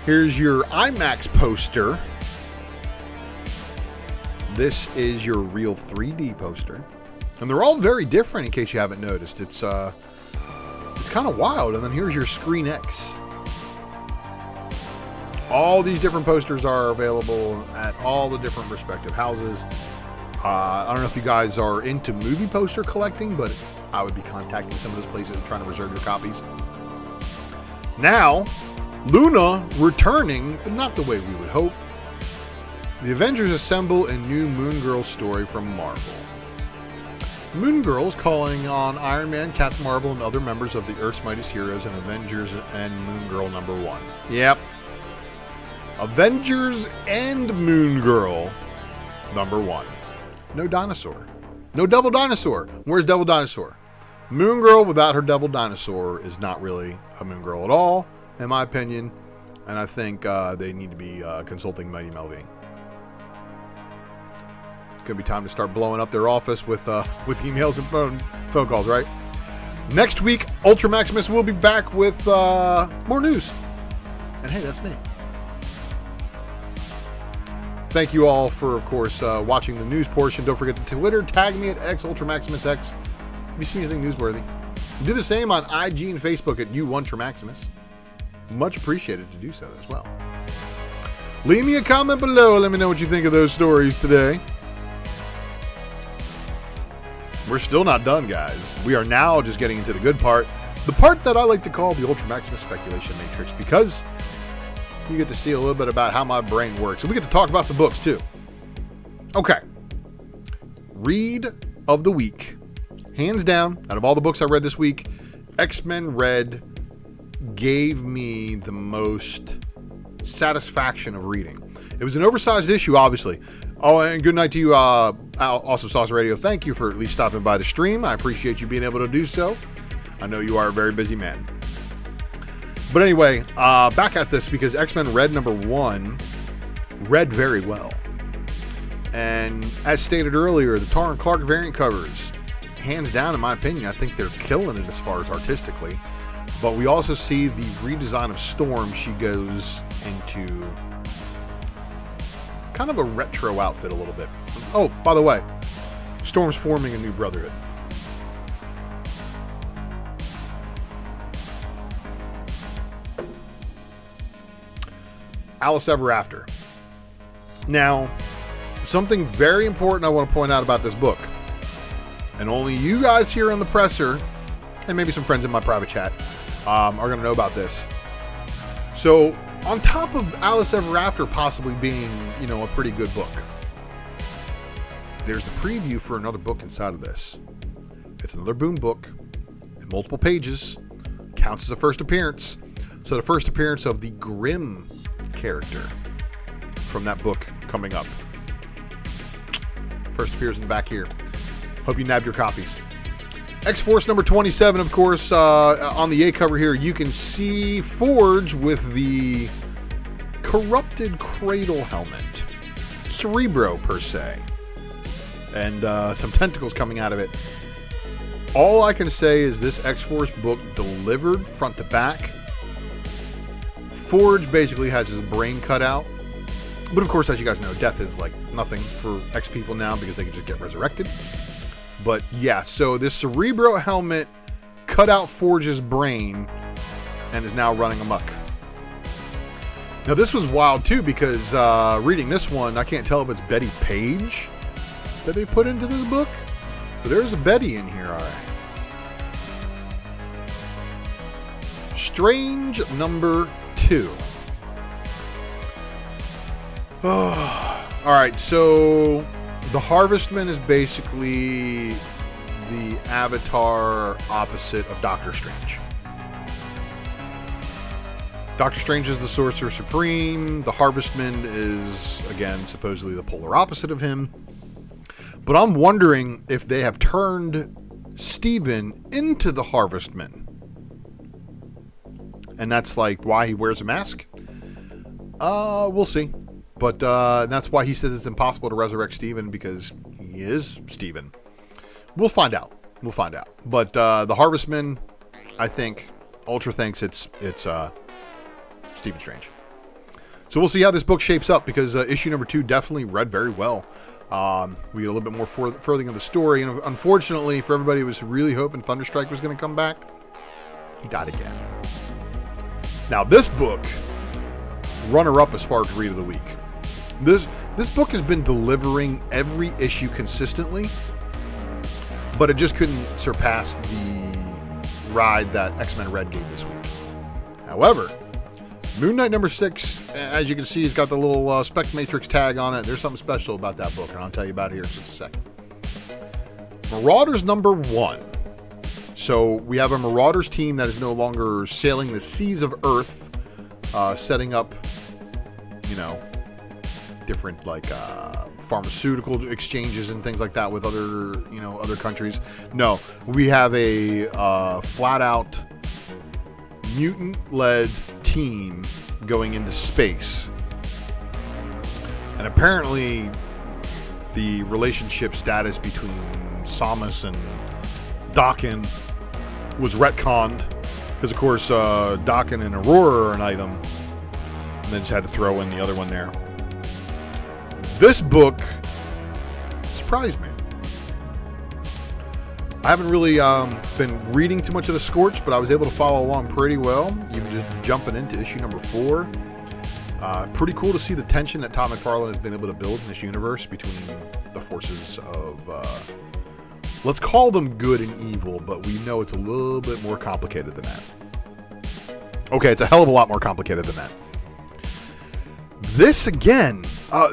Here's your IMAX poster. This is your real 3D poster. And they're all very different in case you haven't noticed. It's kind of wild. And then here's your Screen X. All these different posters are available at all the different respective houses. I don't know if you guys are into movie poster collecting, but I would be contacting some of those places and trying to reserve your copies. Now, Luna returning, but not the way we would hope. The Avengers assemble a new Moon Girl story from Marvel. Moon Girl is calling on Iron Man, Captain Marvel, and other members of the Earth's Mightiest Heroes in Avengers and Moon Girl #1. Yep. Avengers and Moon Girl #1. No dinosaur. No Devil Dinosaur. Where's Devil Dinosaur? Moon Girl without her Devil Dinosaur is not really a Moon Girl at all, in my opinion. And I think they need to be consulting Mighty Melvin. It's going to be time to start blowing up their office with emails and phone calls, right? Next week, Ultra Maximus will be back with more news. And hey, that's me. Thank you all for, of course, watching the news portion. Don't forget to Twitter. Tag me at @UltraMaximusX. If you see anything newsworthy. Do the same on IG and Facebook at ULTRA Maximus. Much appreciated to do so as well. Leave me a comment below. Let me know what you think of those stories today. We're still not done, guys. We are now just getting into the good part. The part that I like to call the Ultra Maximus Speculation Matrix, because you get to see a little bit about how my brain works. And we get to talk about some books, too. Okay. Read of the week. Hands down, out of all the books I read this week, X-Men Red gave me the most satisfaction of reading. It was an oversized issue, obviously. Oh, and good night to you, Awesome Sauce Radio. Thank you for at least stopping by the stream. I appreciate you being able to do so. I know you are a very busy man. But anyway, back at this, because X-Men Red #1 read very well. And as stated earlier, the Tar and Clark variant covers, hands down, in my opinion, I think they're killing it as far as artistically. But we also see the redesign of Storm. She goes into kind of a retro outfit a little bit. Oh, by the way, Storm's forming a new brotherhood. Alice Ever After. Now, something very important I want to point out about this book, and only you guys here on the presser, and maybe some friends in my private chat, are going to know about this. So, on top of Alice Ever After possibly being, a pretty good book, there's the preview for another book inside of this. It's another Boom book, in multiple pages, counts as a first appearance. So the first appearance of the Grimm character from that book coming up. First appears in the back here. Hope you nabbed your copies. X-Force number 27, of course, on the A cover here, you can see Forge with the corrupted cradle helmet. Cerebro, per se. And some tentacles coming out of it. All I can say is this X-Force book delivered front to back. Forge basically has his brain cut out. But of course, as you guys know, death is like nothing for X people now because they can just get resurrected. But yeah, so this Cerebro helmet cut out Forge's brain and is now running amok. Now this was wild too because reading this one, I can't tell if it's Betty Page that they put into this book. But there's a Betty in here, alright. Strange number 2. Alright, so the Harvestman is basically the avatar opposite of Doctor Strange. Doctor Strange is the Sorcerer Supreme. The Harvestman is, again, supposedly the polar opposite of him. But I'm wondering if they have turned Steven into the Harvestman. And that's like why he wears a mask? We'll see. But that's why he says it's impossible to resurrect Steven because he is Steven. We'll find out. We'll find out. But the Harvestman, I think, Ultra thinks it's Stephen Strange. So we'll see how this book shapes up because issue number 2 definitely read very well. We get a little bit more furthering of the story. And unfortunately, for everybody who was really hoping Thunderstrike was going to come back, he died again. Now, this book, runner-up as far as read of the week. This book has been delivering every issue consistently, but it just couldn't surpass the ride that X-Men Red gave this week. However, Moon Knight number 6, as you can see, has got the little Spec Matrix tag on it. There's something special about that book, and I'll tell you about it here in just a second. Marauders number 1. So we have a Marauders team that is no longer sailing the seas of Earth, setting up, different like pharmaceutical exchanges and things like that with other countries. No, we have a flat-out mutant-led team going into space. And apparently the relationship status between Samus and Daken was retconned because, of course, Daken and Aurora are an item, and then just had to throw in the other one there. This book surprised me. I haven't really been reading too much of the Scorch, but I was able to follow along pretty well, even just jumping into issue number 4. Pretty cool to see the tension that Todd McFarlane has been able to build in this universe between the forces of, let's call them good and evil, but we know it's a little bit more complicated than that. Okay, it's a hell of a lot more complicated than that. This again,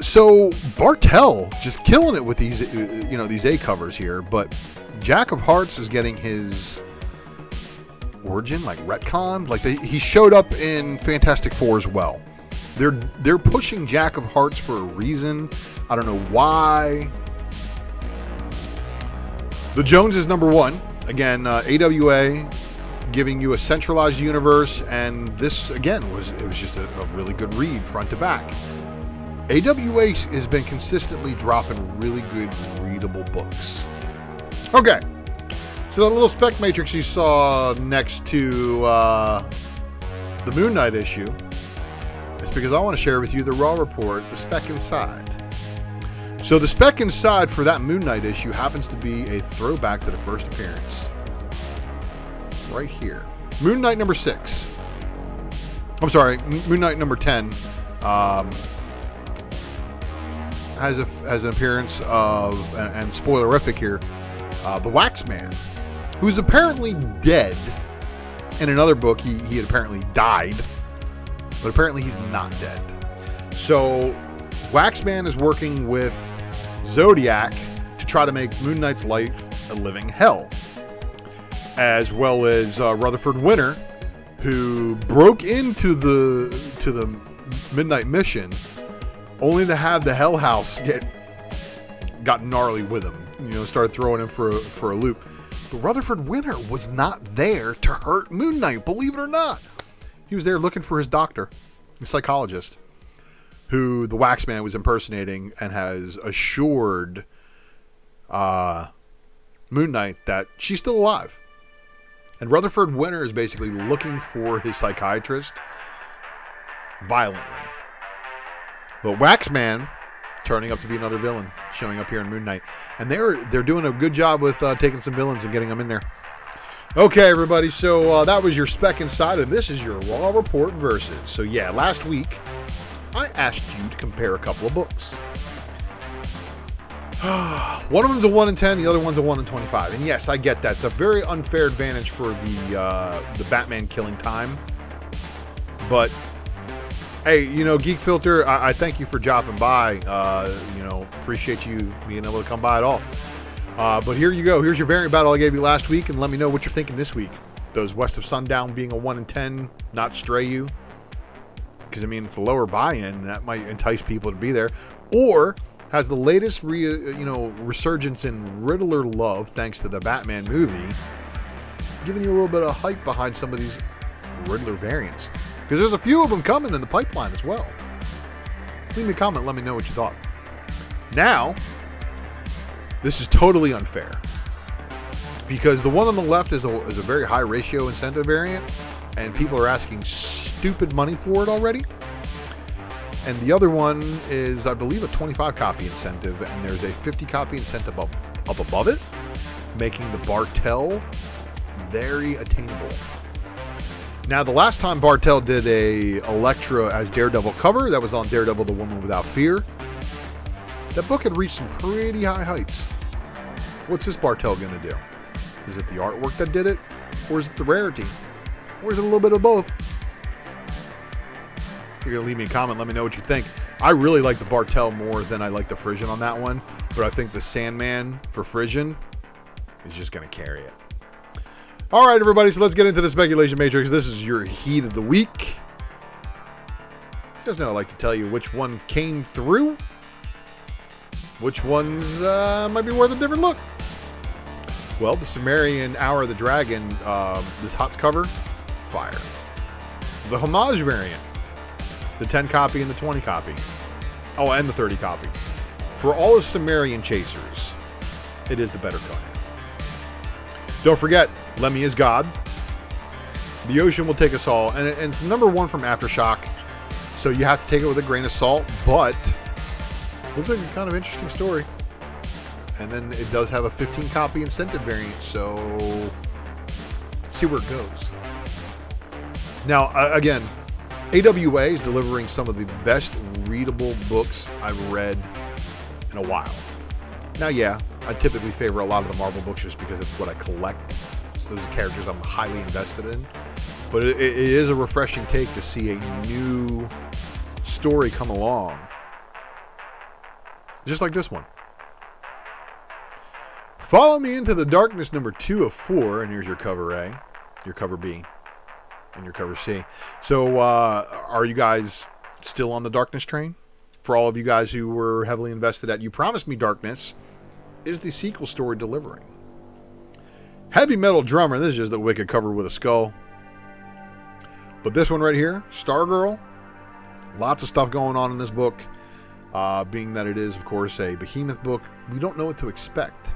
so Bartel just killing it with these, these A covers here, but Jack of Hearts is getting his origin, like retcon. Like he showed up in Fantastic Four as well. They're pushing Jack of Hearts for a reason. I don't know why. The Jones is number 1. Again, AWA giving you a centralized universe, and this again was just a really good read front to back. AWA has been consistently dropping really good readable books. Okay, so that little Spec Matrix you saw next to the Moon Knight issue is because I want to share with you the Raw Report, the Spec Inside. So the Spec Inside for that Moon Knight issue happens to be a throwback to the first appearance. Right here. Moon Knight number 6. I'm sorry, Moon Knight number 10 has an appearance of, and spoilerific here, the Waxman, who's apparently dead. In another book, he had apparently died, but apparently he's not dead. So Waxman is working with Zodiac to try to make Moon Knight's life a living hell, as well as Rutherford Winter, who broke into the Midnight Mission, only to have the Hell House got gnarly with him. Started throwing him for a loop. But Rutherford Winter was not there to hurt Moon Knight, believe it or not. He was there looking for his doctor, the psychologist, who the Waxman was impersonating and has assured Moon Knight that she's still alive. And Rutherford Winter is basically looking for his psychiatrist violently. But Waxman turning up to be another villain, showing up here in Moon Knight. And they're doing a good job with taking some villains and getting them in there. Okay, everybody, so that was your Spec Inside, and this is your Raw Report Versus. So yeah, last week, I asked you to compare a couple of books. One of them's a 1 in 10, the other one's a 1 in 25. And yes, I get that. It's a very unfair advantage for the Batman killing time. But hey, Geek Filter, I thank you for dropping by. Appreciate you being able to come by at all. But here you go. Here's your variant battle I gave you last week, and let me know what you're thinking this week. Does West of Sundown being a 1 in 10 not stray you? Because, it's a lower buy-in. That might entice people to be there. Or has the latest resurgence in Riddler love, thanks to the Batman movie, giving you a little bit of hype behind some of these Riddler variants? Because there's a few of them coming in the pipeline as well. Leave me a comment, let me know what you thought. Now, this is totally unfair. Because the one on the left is a very high ratio incentive variant, and people are asking stupid money for it already. And the other one is, I believe, a 25 copy incentive, and there's a 50 copy incentive up above it, making the Bartel very attainable. Now, the last time Bartel did a Elektra as Daredevil cover, that was on Daredevil, the Woman Without Fear, that book had reached some pretty high heights. What's this Bartel going to do? Is it the artwork that did it? Or is it the rarity? Or is it a little bit of both? You're going to leave me a comment. Let me know what you think. I really like the Bartel more than I like the Frisian on that one. But I think the Sandman for Frisian is just going to carry it. All right, everybody. So let's get into the Speculation Matrix. This is your heat of the week. You guys know I like to tell you which one came through. Which ones might be worth a different look. Well, the Sumerian Hour of the Dragon, this HOTS cover, fire. The Homage variant, the 10 copy and the 20 copy. Oh, and the 30 copy. For all the Sumerian chasers, it is the better cut. Don't forget, Lemmy is God. The ocean will take us all. And it's number 1 from Aftershock. So you have to take it with a grain of salt. But looks like a kind of interesting story. And then it does have a 15 copy incentive variant. So see where it goes. Now, again, AWA is delivering some of the best readable books I've read in a while. Now, yeah, I typically favor a lot of the Marvel books just because it's what I collect. So those are characters I'm highly invested in. But it is a refreshing take to see a new story come along. Just like this one. Follow Me Into the Darkness, number 2 of 4. And here's your cover A, your cover B, and your cover C. So are you guys still on the Darkness train? For all of you guys who were heavily invested at You Promised Me Darkness, is the sequel story delivering? Heavy Metal Drummer, this is just a wicked cover with a skull. But this one right here, Stargirl, lots of stuff going on in this book. Being that it is, of course, a Behemoth book, we don't know what to expect.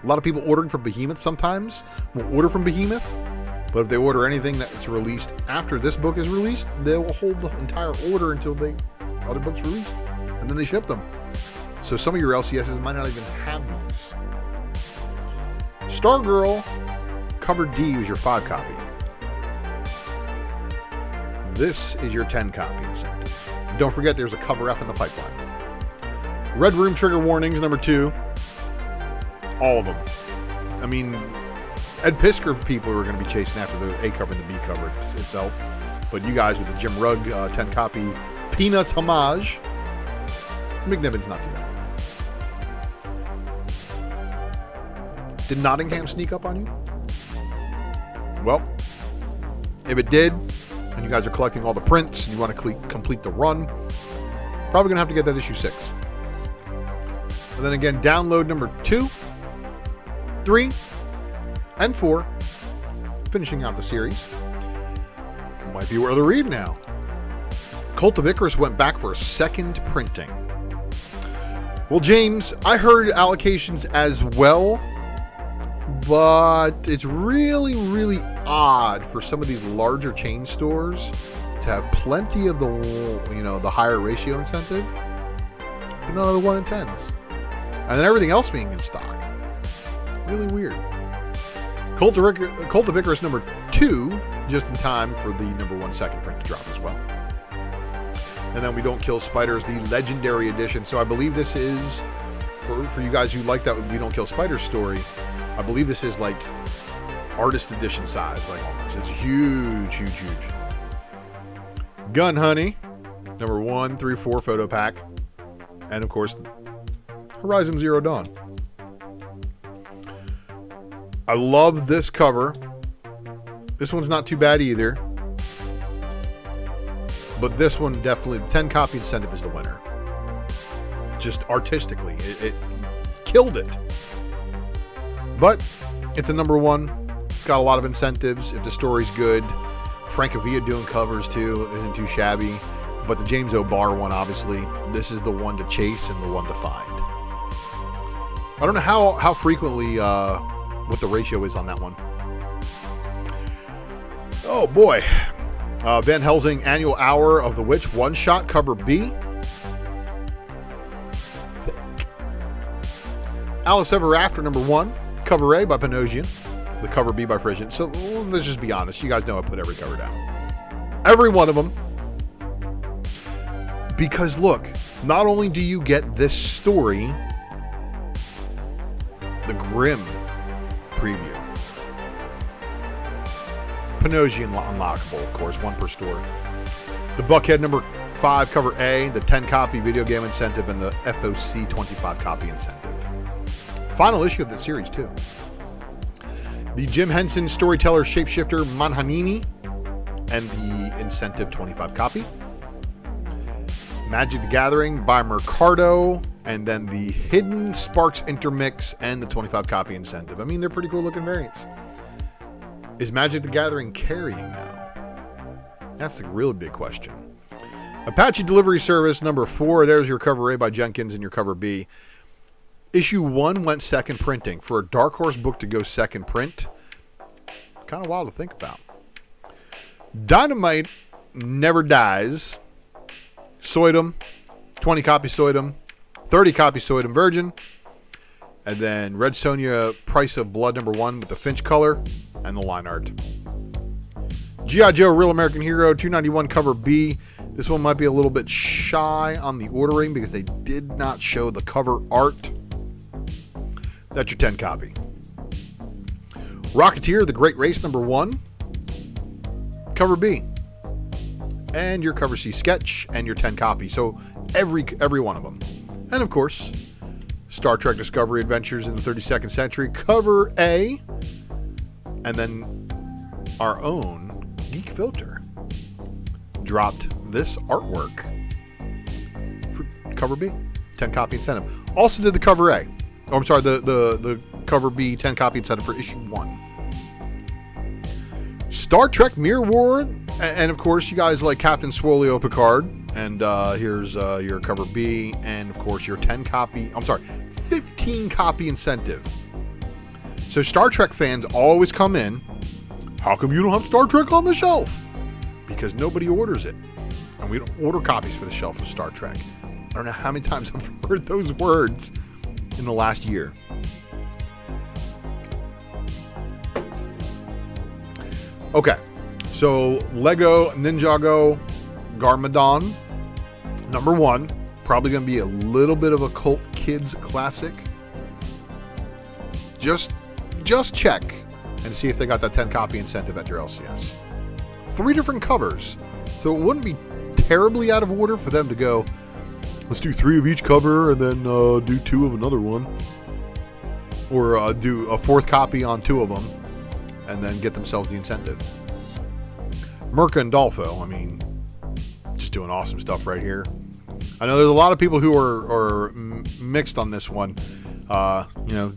A lot of people ordering from Behemoth sometimes will order from Behemoth, but if they order anything that's released after this book is released, they will hold the entire order until the other book's released, and then they ship them. So some of your LCSs might not even have these. Stargirl, cover D was your 5 copy. This is your 10 copy incentive. And don't forget there's a cover F in the pipeline. Red Room Trigger Warnings, number 2. All of them. I mean, Ed Pisker people are going to be chasing after the A cover and the B cover itself. But you guys with the Jim Rugg 10 copy Peanuts homage, McNiven's not too bad. Did Nottingham sneak up on you? Well, if it did, and you guys are collecting all the prints and you want to complete the run, probably going to have to get that issue 6. And then again, download number 2, 3, And 4, finishing out the series, might be worth a read now. Cult of Icarus went back for a second printing. Well, James, I heard allocations as well, but it's really, really odd for some of these larger chain stores to have plenty of the higher ratio incentive, but none of the 1 in 10s. And then everything else being in stock. Really weird. Cult of Icarus number 2, just in time for the number 1 second print to drop as well. And then We Don't Kill Spiders, the Legendary Edition. So I believe this is, for you guys who like that We Don't Kill Spiders story, I believe this is like artist edition size, like almost. It's huge, huge, huge. Gun Honey, number 1 through 4 photo pack. And of course, Horizon Zero Dawn. I love this cover. This one's not too bad either. But this one definitely, the 10 copy incentive is the winner. Just artistically, it killed it. But it's a number 1. It's got a lot of incentives. If the story's good, Francavilla doing covers too isn't too shabby. But the James O'Barr one, obviously, this is the one to chase and the one to find. I don't know how frequently what the ratio is on that one. Oh boy. Van Helsing Annual Hour of the Witch one-shot cover B. Thick. Alice Ever After number 1, cover A by Panosian, the cover B by Frisian. So let's just be honest. You guys know I put every cover down. Every one of them. Because look, not only do you get this story, the Grimm preview. Panosian unlockable, of course, 1 per store. The Buckhead number 5 cover A, the 10 copy video game incentive, and the FOC 25 copy incentive. Final issue of the series, too. The Jim Henson Storyteller Shapeshifter Manhanini, and the incentive 25 copy. Magic the Gathering by Mercado, and then the Hidden Sparks Intermix and the 25 copy incentive. I mean, they're pretty cool looking variants. Is Magic the Gathering carrying now? That's the real big question. Apache Delivery Service number 4. There's your cover A by Jenkins and your cover B. Issue 1 went second printing. For a Dark Horse book to go second print, kind of wild to think about. Dynamite Never Dies. Soydom, 20 copy Soydom, 30 copy Soydom Virgin, and then Red Sonja Price of Blood number 1 with the Finch color and the line art. G.I. Joe Real American Hero 291 cover B. This one might be a little bit shy on the ordering because they did not show the cover art. That's your 10 copy. Rocketeer The Great Race number 1, cover B. And your cover C sketch and your 10 copy. So every one of them. And of course, Star Trek Discovery Adventures in the 32nd Century, cover A. And then our own Geek Filter dropped this artwork for cover B, 10 copy incentive. Also did the cover A. Oh, I'm sorry, the cover B 10 copy incentive for issue 1. Star Trek Mirror War, and of course you guys like Captain Swolio Picard, and here's your cover B, and of course your 15 copy incentive. So Star Trek fans always come in, how come you don't have Star Trek on the shelf? Because nobody orders it, and we don't order copies for the shelf of Star Trek. I don't know how many times I've heard those words in the last year. Okay, so Lego Ninjago Garmadon, number 1. Probably going to be a little bit of a cult kids classic. Just check and see if they got that 10 copy incentive at your LCS. 3 different covers, so it wouldn't be terribly out of order for them to go, let's do 3 of each cover and then do 2 of another one. Or do a 4th copy on 2 of them and then get themselves the incentive. Mirka and Dolfo, I mean, just doing awesome stuff right here. I know there's a lot of people who are mixed on this one.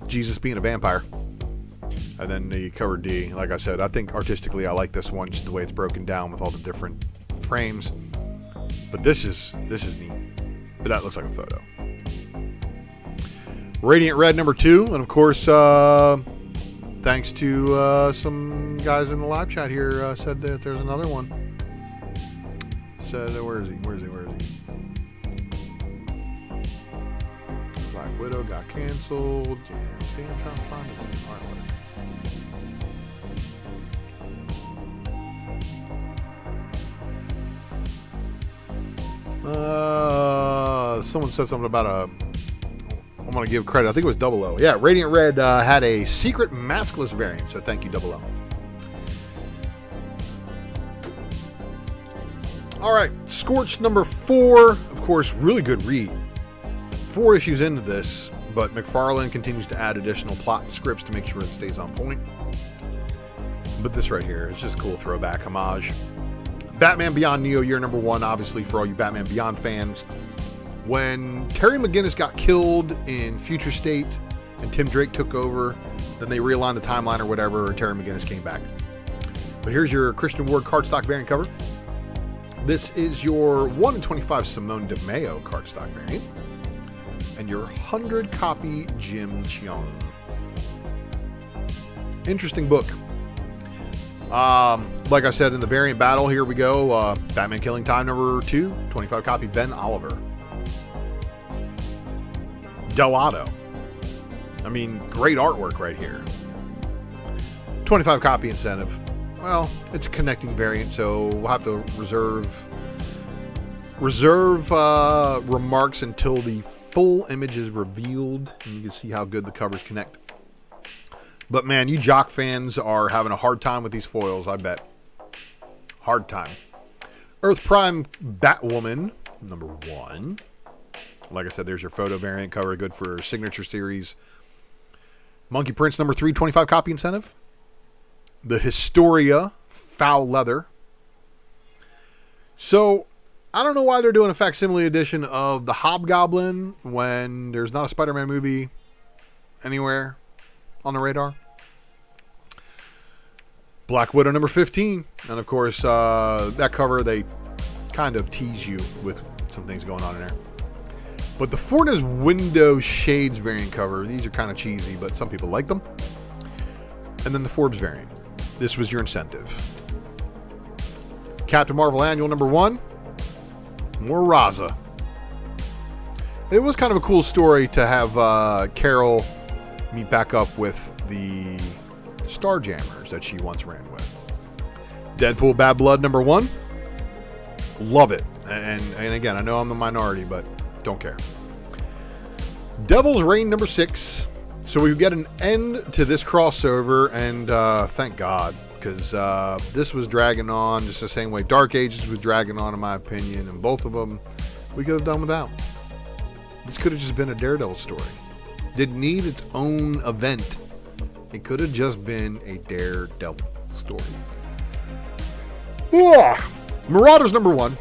Jesus being a vampire. And then the cover D, like I said, I think artistically I like this one, just the way it's broken down with all the different frames. But this is neat. But that looks like a photo. Radiant Red number 2, and of course, thanks to some guys in the live chat here, said that there's another one. Said, where is he? Black Widow got canceled. Yeah, see, I'm trying to find it. Someone said something about I'm going to give credit. I think it was Double O. Yeah, Radiant Red had a secret maskless variant, so thank you, Double O. All right, Scorched number 4. Of course, really good read. 4 issues into this, but McFarlane continues to add additional plot scripts to make sure it stays on point. But this right here is just a cool throwback homage. Batman Beyond Neo Year number 1, obviously for all you Batman Beyond fans. When Terry McGinnis got killed in Future State and Tim Drake took over, then they realigned the timeline or whatever, Terry McGinnis came back. But here's your Christian Ward cardstock variant cover. This is your 1 in 25 Simone DeMeo cardstock variant. And your 100 copy Jim Cheong. Interesting book. Like I said in the variant battle, here we go. Batman Killing Time number 2, 25 copy Ben Oliver. Delado. I mean, great artwork right here. 25 copy incentive. Well, it's a connecting variant, so we'll have to reserve remarks until the full image is revealed, and you can see how good the covers connect. But man, you Jock fans are having a hard time with these foils, I bet. Hard time. Earth Prime Batwoman, number 1. Like I said, there's your photo variant cover, good for signature series. Monkey Prince number 3, 25 copy incentive. The Historia Foul Leather. So, I don't know why they're doing a facsimile edition of the Hobgoblin when there's not a Spider-Man movie anywhere on the radar. Black Widow number 15. And of course, that cover, they kind of tease you with some things going on in there. But the Fortis Window Shades variant cover, these are kind of cheesy, but some people like them. And then the Forbes variant. This was your incentive. Captain Marvel Annual number 1. More Raza. It was kind of a cool story to have Carol meet back up with the Starjammers that she once ran with. Deadpool Bad Blood number 1. Love it. And again, I know I'm the minority, but don't care. Devil's Reign number 6. So we get an end to this crossover, and thank God, because this was dragging on just the same way Dark Ages was dragging on, in my opinion, and both of them we could have done without. This could have just been a Daredevil story. Didn't need its own event. It could have just been a Daredevil story. Yeah. Marauders number 1.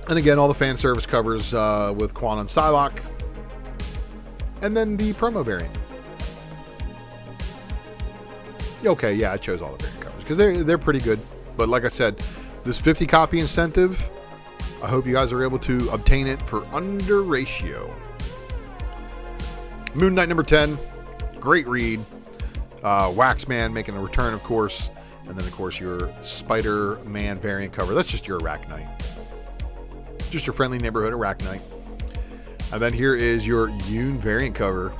And again, all the fan service covers with Quan and Psylocke. And then the promo variant. Okay, yeah, I chose all the variant covers because they're pretty good. But like I said, this 50 copy incentive, I hope you guys are able to obtain it for under ratio. Moon Knight number 10, great read. Waxman making a return, of course. And then, of course, your Spider-Man variant cover. That's just your Arachnite. Just your friendly neighborhood Arachnite. And then here is your Yoon variant cover.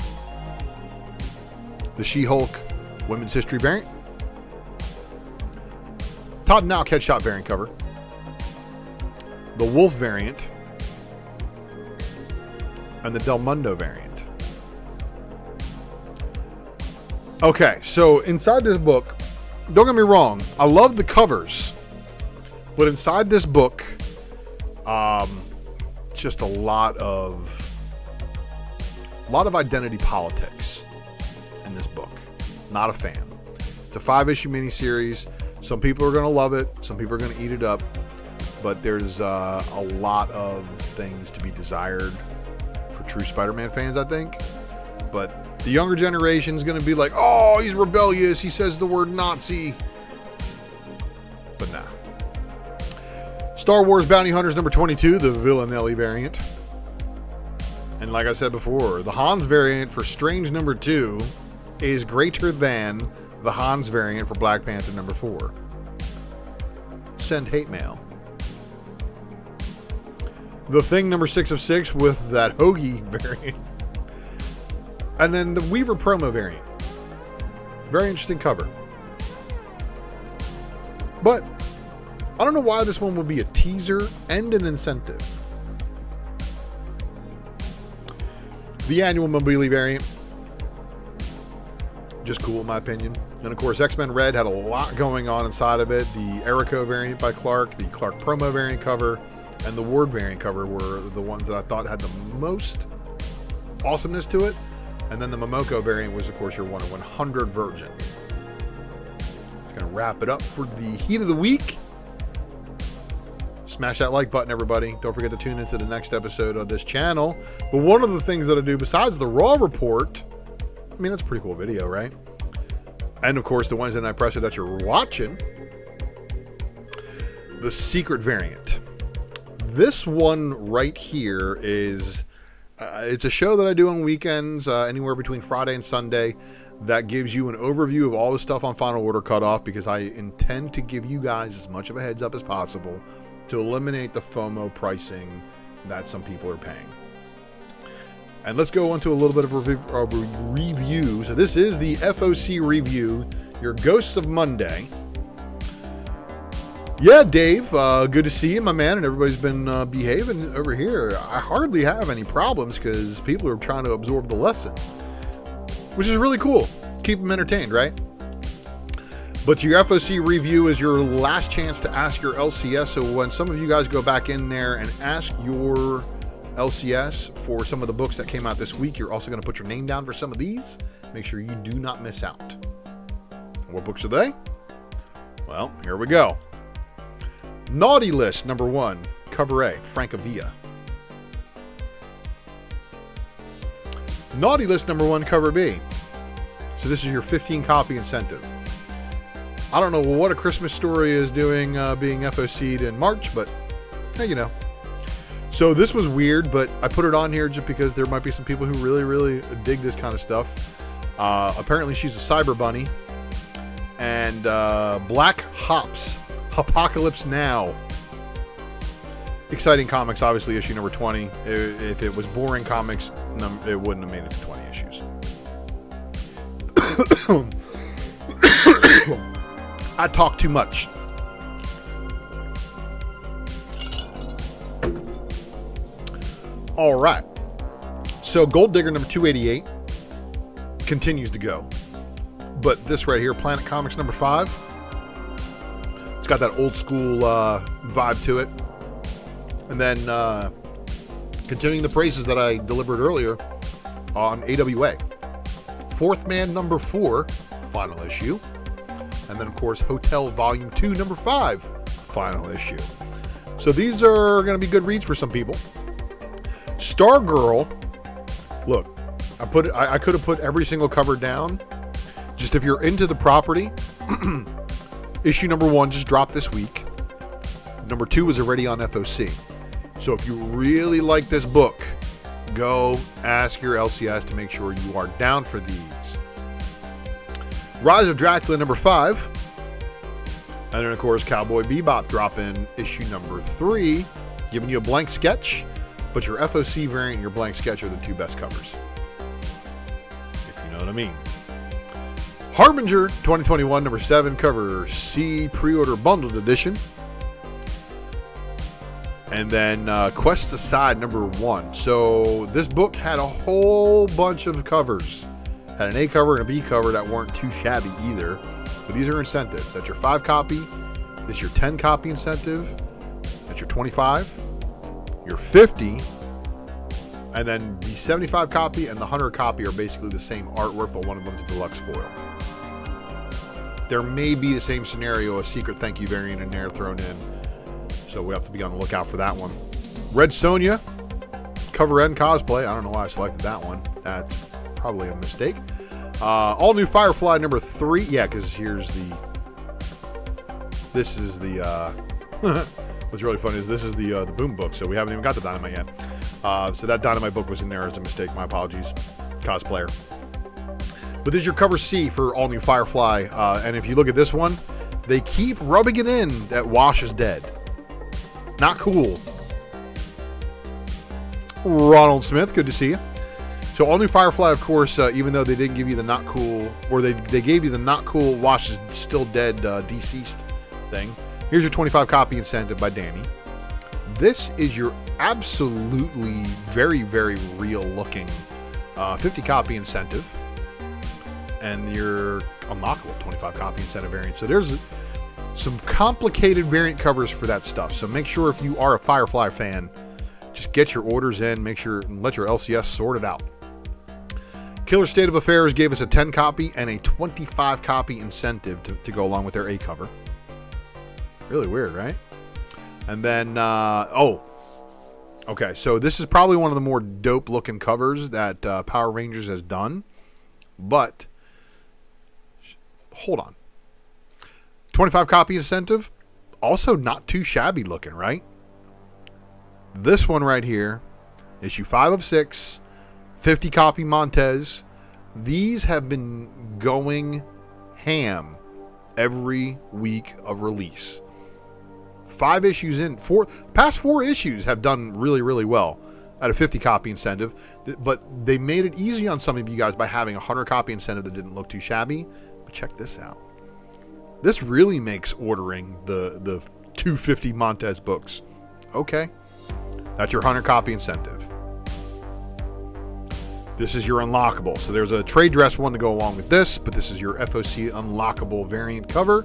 The She-Hulk Women's History variant. Todd and Alk Headshot variant cover. The Wolf variant. And the Del Mundo variant. Okay, so inside this book, don't get me wrong, I love the covers. But inside this book, just a lot of identity politics in this book. Not a fan. It's a 5-issue miniseries. Some people are going to love it. Some people are going to eat it up. But there's a lot of things to be desired for true Spider-Man fans, I think. but the younger generation is going to be like, oh, he's rebellious. He says the word Nazi. But nah. Star Wars Bounty Hunters number 22, the Villanelli variant. And like I said before, the Hans variant for Strange number 2 is greater than the Hans variant for Black Panther number 4. Send hate mail. The Thing number 6 of 6 with that Hoagie variant. And then the Weaver promo variant. Very interesting cover. But I don't know why this one would be a teaser and an incentive. The annual Mobili variant. Just cool in my opinion. And of course, X-Men Red had a lot going on inside of it. The Erico variant by Clark, the Clark promo variant cover, and the Ward variant cover were the ones that I thought had the most awesomeness to it. And then the Momoko variant was, of course, your 1 in 100 Virgin. It's going to wrap it up for the heat of the week. Smash that like button, everybody. Don't forget to tune into the next episode of this channel. But one of the things that I do besides the Raw report, I mean, that's a pretty cool video, right? And of course, the Wednesday Night Presser that you're watching, the Secret variant. This one right here is, it's a show that I do on weekends, anywhere between Friday and Sunday, that gives you an overview of all the stuff on Final Order Cutoff, because I intend to give you guys as much of a heads up as possible to eliminate the FOMO pricing that some people are paying. And let's go into a little bit of a review. So this is the FOC review, your Ghosts of Monday. Yeah, Dave, good to see you, my man, and everybody's been behaving over here. I hardly have any problems because people are trying to absorb the lesson, which is really cool. Keep them entertained, right? But your FOC review is your last chance to ask your LCS. So when some of you guys go back in there and ask your LCS for some of the books that came out this week, you're also going to put your name down for some of these. Make sure you do not miss out. What books are they? Well, here we go. Naughty List number 1, cover A, Francavilla. Naughty List number 1, cover B. So this is your 15 copy incentive. I don't know what A Christmas Story is doing being FOC'd in March, but hey, you know. So this was weird, but I put it on here just because there might be some people who really, really dig this kind of stuff. Apparently she's a cyber bunny. And Black Hops, Apocalypse Now. Exciting comics, obviously issue number 20. If it was boring comics, it wouldn't have made it to 20 issues. I talk too much. All right. So Gold Digger number 288 continues to go. But this right here, Planet Comics number 5, it's got that old school vibe to it. And then continuing the praises that I delivered earlier on AWA. Fourth Man number 4, final issue. And then, of course, Hotel Volume 2, number 5, final issue. So these are going to be good reads for some people. Stargirl, look, I could have put every single cover down. Just if you're into the property, issue number 1 just dropped this week. Number 2 is already on FOC. So if you really like this book, go ask your LCS to make sure you are down for these. Rise of Dracula number 5. And then, of course, Cowboy Bebop dropping issue number 3, giving you a blank sketch, but your FOC variant and your blank sketch are the 2 best covers. If you know what I mean. Harbinger 2021 number 7, cover C, pre-order bundled edition. And then Quest Aside number 1. So this book had a whole bunch of covers. Had an A cover and a B cover that weren't too shabby either. But these are incentives. That's your 5 copy. This is your 10 copy incentive. That's your 25. Your 50. And then the 75 copy and the 100 copy are basically the same artwork, but one of them's deluxe foil. There may be the same scenario, a secret thank you variant in there thrown in. So we have to be on the lookout for that one. Red Sonja, cover and cosplay. I don't know why I selected that one. That's Probably a mistake. All new Firefly number 3. Yeah, because this is the what's really funny is this is the Boom book, so we haven't even got the Dynamite yet. So that Dynamite book was in there as a mistake. My apologies, cosplayer. But this is your cover C for all new Firefly, and if you look at this one, they keep rubbing it in that Wash is dead. Not cool. Ronald Smith, good to see you. So all new Firefly, of course, even though they didn't give you the not cool, or they gave you the not cool Wash is still dead deceased thing. Here's your 25 copy incentive by Danny. This is your absolutely very, very real looking 50 copy incentive. And your unlockable 25 copy incentive variant. So there's some complicated variant covers for that stuff. So make sure if you are a Firefly fan, just get your orders in, make sure and let your LCS sort it out. Killer State of Affairs gave us a 10 copy and a 25 copy incentive to go along with their A cover. Really weird, right? And then, okay, so this is probably one of the more dope looking covers that Power Rangers has done. But, hold on. 25 copy incentive, also not too shabby looking, right? This one right here, issue 5 of 6, 50 copy Montez. These have been going ham every week of release. 5 issues in, past 4 issues have done really, really well at a 50 copy incentive, but they made it easy on some of you guys by having a 100 copy incentive that didn't look too shabby. But check this out. This really makes ordering the 250 Montez books. Okay. That's your 100 copy incentive. This is your unlockable. So there's a trade dress one to go along with this, but this is your FOC unlockable variant cover.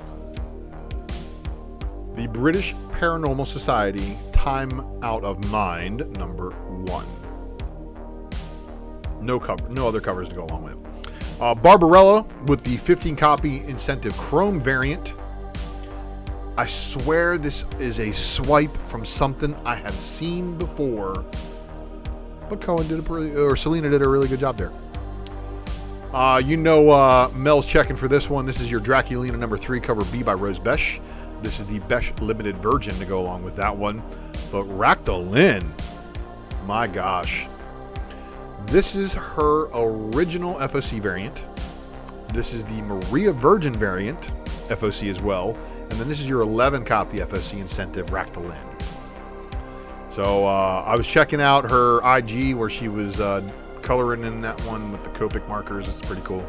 The British Paranormal Society Time Out of Mind number 1. No other covers to go along with. Barbarella with the 15 copy incentive Chrome variant. I swear this is a swipe from something I have seen before. But Selena did a really good job there. Mel's checking for this one. This is your Draculina number 3 cover B by Rose Besh. This is the Besh limited version to go along with that one. But Ractalyn, my gosh. This is her original FOC variant. This is the Maria Virgin variant, FOC as well. And then this is your 11 copy FOC incentive, Ractalyn. So I was checking out her IG where she was coloring in that one with the Copic markers. It's pretty cool.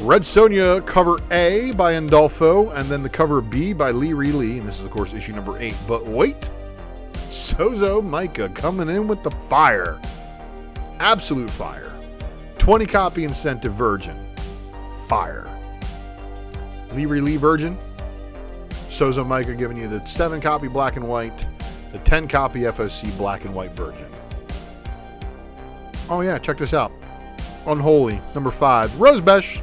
Red Sonja cover A by Andolfo, and then the cover B by Lee Lee. And this is, of course, issue number 8. But wait, Sozo Micah coming in with the fire. Absolute fire. 20 copy incentive Virgin. Fire. Lee Lee Virgin. Sozo Micah giving you the 7 copy black and white. The 10 copy FOC black and white Virgin. Oh yeah, check this out. Unholy, number 5. Rose Besh.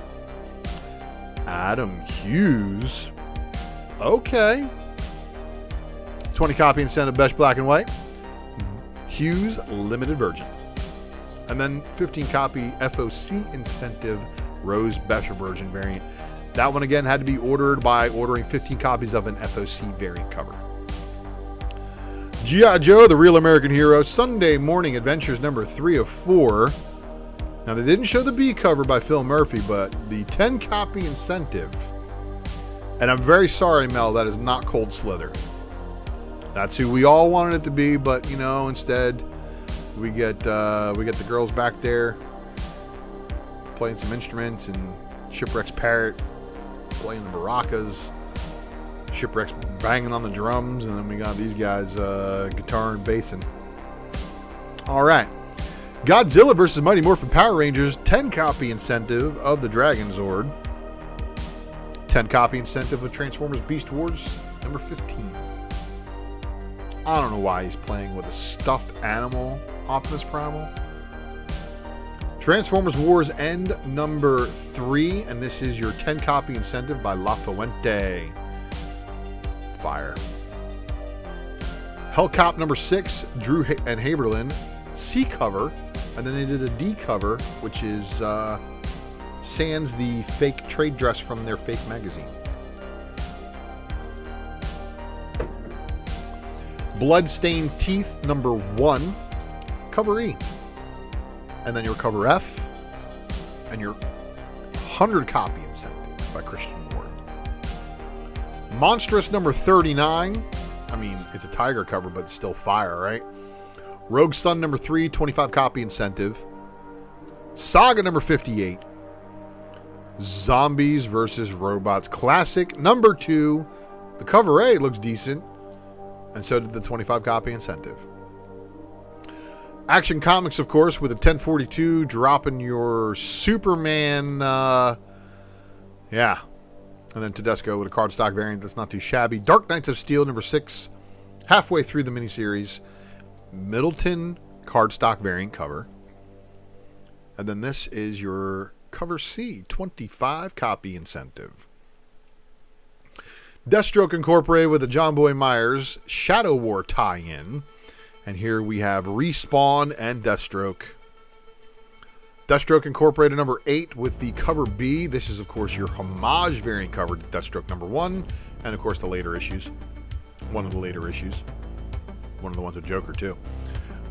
Adam Hughes. Okay. 20 copy incentive Besh black and white. Hughes limited Virgin. And then 15 copy FOC incentive Rose Besh Virgin variant. That one again had to be ordered by ordering 15 copies of an FOC variant cover. G.I. Joe, the Real American Hero, Sunday Morning Adventures number 3 of 4. Now, they didn't show the B cover by Phil Murphy, but the 10 copy incentive. And I'm very sorry, Mel, that is not Cold Slither. That's who we all wanted it to be, but, instead, we get the girls back there playing some instruments, and Shipwreck's Parrot playing the maracas. Shipwreck's banging on the drums, and then we got these guys guitar and bassing. All right. Godzilla vs. Mighty Morphin Power Rangers, 10 copy incentive of the Dragon Zord. 10 copy incentive of Transformers Beast Wars, number 15. I don't know why he's playing with a stuffed animal Optimus Primal. Transformers Wars End number 3, and this is your 10 copy incentive by La Fuente. Fire. Hellcop number 6, Drew and Haberlin, C cover And then they did a D cover, which is sans the fake trade dress from their fake magazine. Bloodstained Teeth number 1, cover E. And then your cover F, and your 100 copy incentive by Christian Ward. Monstrous number 39. I mean, it's a Tiger cover, but it's still fire, right? Rogue Sun number 3, 25 copy incentive. Saga number 58. Zombies versus Robots Classic number 2. The cover A looks decent, and so did the 25 copy incentive. Action Comics, of course, with a 1042, dropping your Superman, yeah. And then Tedesco with a cardstock variant that's not too shabby. Dark Knights of Steel, number 6, halfway through the miniseries. Middleton cardstock variant cover. And then this is your cover C, 25 copy incentive. Deathstroke Incorporated with a John Boy Myers Shadow War tie-in. And here we have Respawn and Deathstroke. Deathstroke Incorporated number 8 with the cover B. This is, of course, your homage variant cover to Deathstroke number 1. And, of course, the later issues. One of the later issues. One of the ones with Joker, too.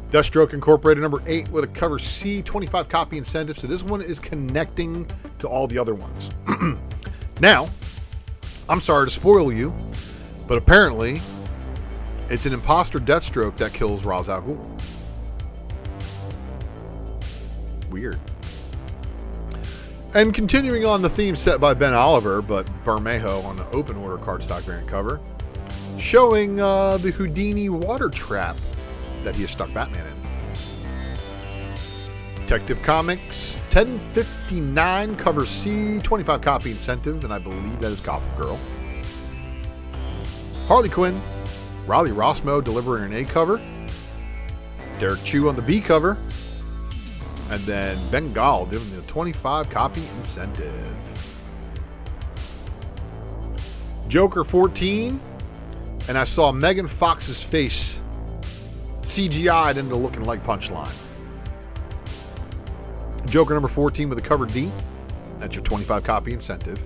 Deathstroke Incorporated number 8 with a cover C, 25 copy incentive. So this one is connecting to all the other ones. Now, I'm sorry to spoil you, but apparently it's an imposter Deathstroke that kills Ra's al Ghul. Weird. And continuing on the theme set by Ben Oliver, but Bermejo on the open order cardstock variant cover, showing the Houdini water trap that he has stuck Batman in. Detective Comics 1059 cover C, 25 copy incentive, and I believe that is Gotham Girl. Harley Quinn, Riley Rossmo delivering an A cover, Derek Chu on the B cover, and then Bengal giving the 25 copy incentive. Joker 14, and I saw Megan Fox's face CGI'd into looking like Punchline. Joker number 14 with a cover D. That's your 25 copy incentive.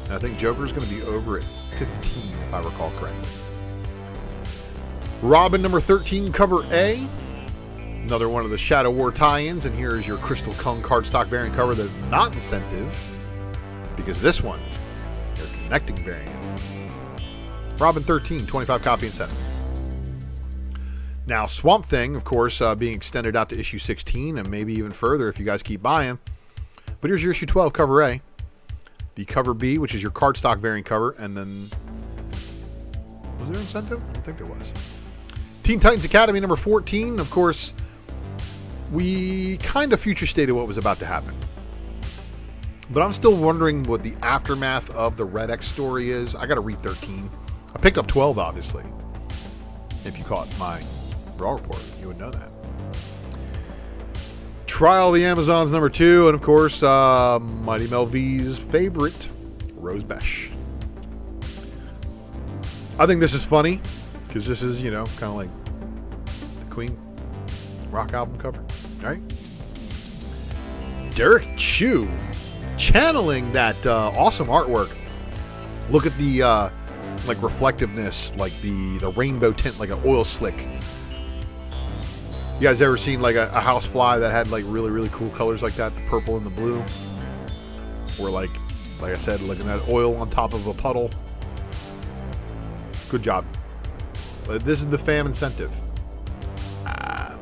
And I think Joker's going to be over at 15, if I recall correctly. Robin number 13, cover A. Another one of the Shadow War tie-ins. And here is your Crystal Kung cardstock variant cover that is not incentive, because this one, your connecting variant. Robin 13, 25 copy incentive. Now, Swamp Thing, of course, being extended out to issue 16 and maybe even further if you guys keep buying. But here's your issue 12 cover A. The cover B, which is your cardstock variant cover. And then, was there incentive? I don't think there was. Teen Titans Academy number 14. Of course, we kind of future stated what was about to happen. But I'm still wondering what the aftermath of the Red X story is. I got to read 13. I picked up 12, obviously. If you caught my Raw report, you would know that. Trial of the Amazons number 2, and of course, Mighty Mel V's favorite, Rose Besh. I think this is funny, because this is, kind of like the Queen rock album cover, right? Derek Chu, channeling that awesome artwork. Look at the reflectiveness, like the rainbow tint, like an oil slick. You guys ever seen like a housefly that had like really, really cool colors like that? The purple and the blue. Or like I said, looking at oil on top of a puddle. Good job. But this is the FAM incentive.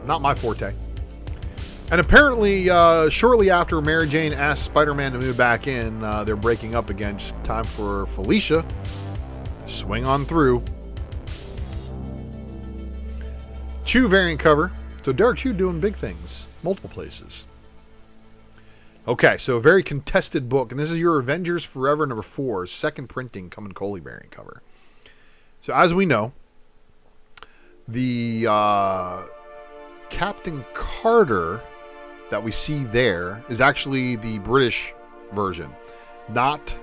Not my forte. And apparently, shortly after Mary Jane asked Spider-Man to move back in, they're breaking up again. Just time for Felicia to swing on through. Chu variant cover. So Derek Chu doing big things. Multiple places. Okay, so a very contested book. And this is your Avengers Forever number 4. Second printing, Coming Coley variant cover. So as we know, the Captain Carter that we see there is actually the British version. Not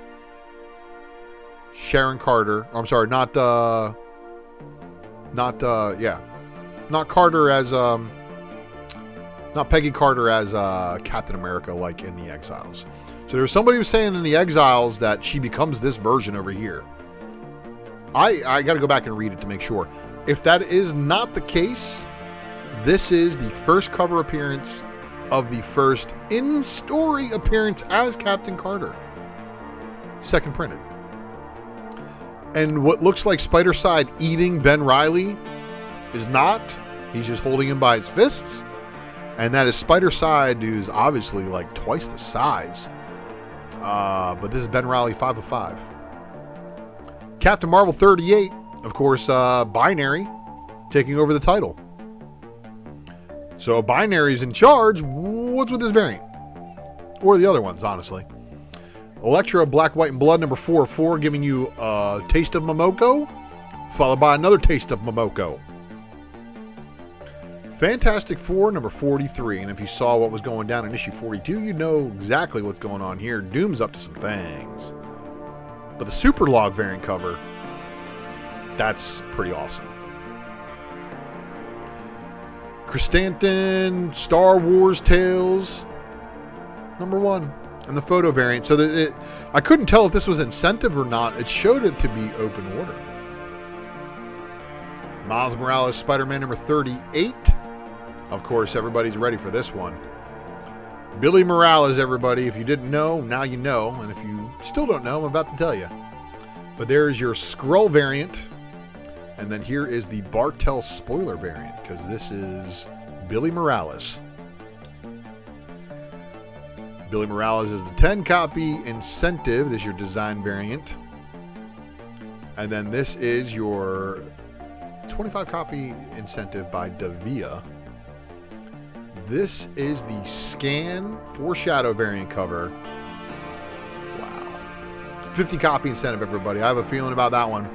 Sharon Carter. I'm sorry, not Carter as Not Peggy Carter as Captain America like in the Exiles. So there's somebody who was saying in the Exiles that she becomes this version over here. I got to go back and read it to make sure. If that is not the case, this is the first cover appearance of the first in-story appearance as Captain Carter. Second printed. And what looks like Spider-Side eating Ben Reilly is not. He's just holding him by his fists. And that is Spider-Side, who's obviously like twice the size. But this is Ben Reilly 5 of 5. Captain Marvel 38, of course, Binary taking over the title. So Binary's in charge. What's with this variant? Or the other ones, honestly. Elektra, Black, White, and Blood, number 4 of 4, giving you a taste of Momoko, followed by another taste of Momoko. Fantastic Four, number 43. And if you saw what was going down in issue 42, you know exactly what's going on here. Doom's up to some things. But the Super Log variant cover, that's pretty awesome. Chrysanthemum, Star Wars Tales, number 1. And the photo variant. So I couldn't tell if this was incentive or not. It showed it to be open order. Miles Morales, Spider-Man number 38. Of course, everybody's ready for this one. Billy Morales, everybody. If you didn't know, now you know. And if you still don't know, I'm about to tell you. But there's your Skrull variant. And then here is the Bartel spoiler variant, because this is Billy Morales. Billy Morales is the 10-copy incentive. This is your design variant. And then this is your 25-copy incentive by Davia. This is the Scan Foreshadow variant cover. Wow. 50-copy incentive, everybody. I have a feeling about that one.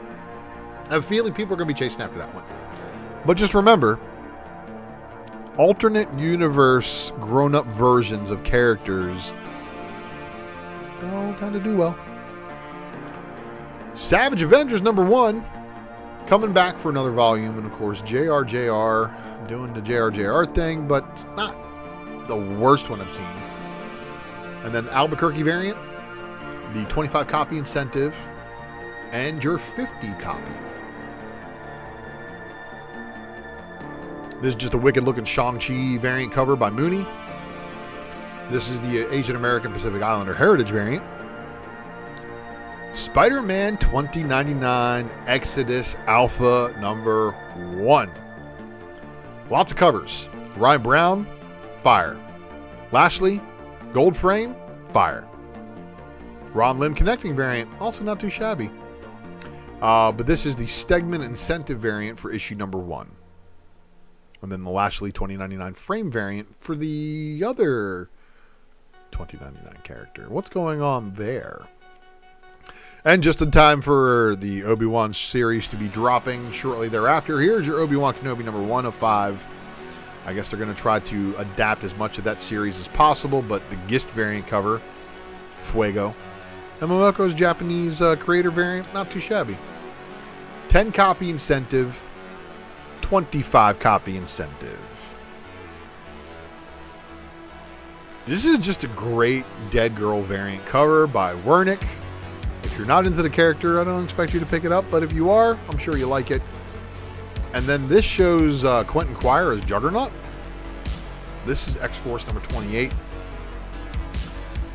I have a feeling people are going to be chasing after that one. But just remember, alternate universe grown-up versions of characters don't tend to do well. Savage Avengers number 1 coming back for another volume, and of course JRJR doing the JRJR thing, but it's not the worst one I've seen. And then Albuquerque variant, the 25-copy incentive, and your 50-copy. This is just a wicked-looking Shang-Chi variant cover by Mooney. This is the Asian American Pacific Islander Heritage variant. Spider-Man 2099 Exodus Alpha number 1. Lots of covers. Ryan Brown, fire. Lashley, gold frame, fire. Ron Lim connecting variant, also not too shabby. But this is the Stegman incentive variant for issue number 1. And then the Lashley 2099 frame variant for the other 2099 character. What's going on there? And just in time for the Obi-Wan series to be dropping shortly thereafter, here's your Obi-Wan Kenobi number 1 of 5. I guess they're going to try to adapt as much of that series as possible, but the Gist variant cover, Fuego. And Momoko's Japanese creator variant, not too shabby. 10-copy incentive, 25-copy incentive. This is just a great Dead Girl variant cover by Wernick. If you're not into the character, I don't expect you to pick it up, but if you are, I'm sure you like it. And then this shows Quentin Quire as Juggernaut. This is X-Force number 28.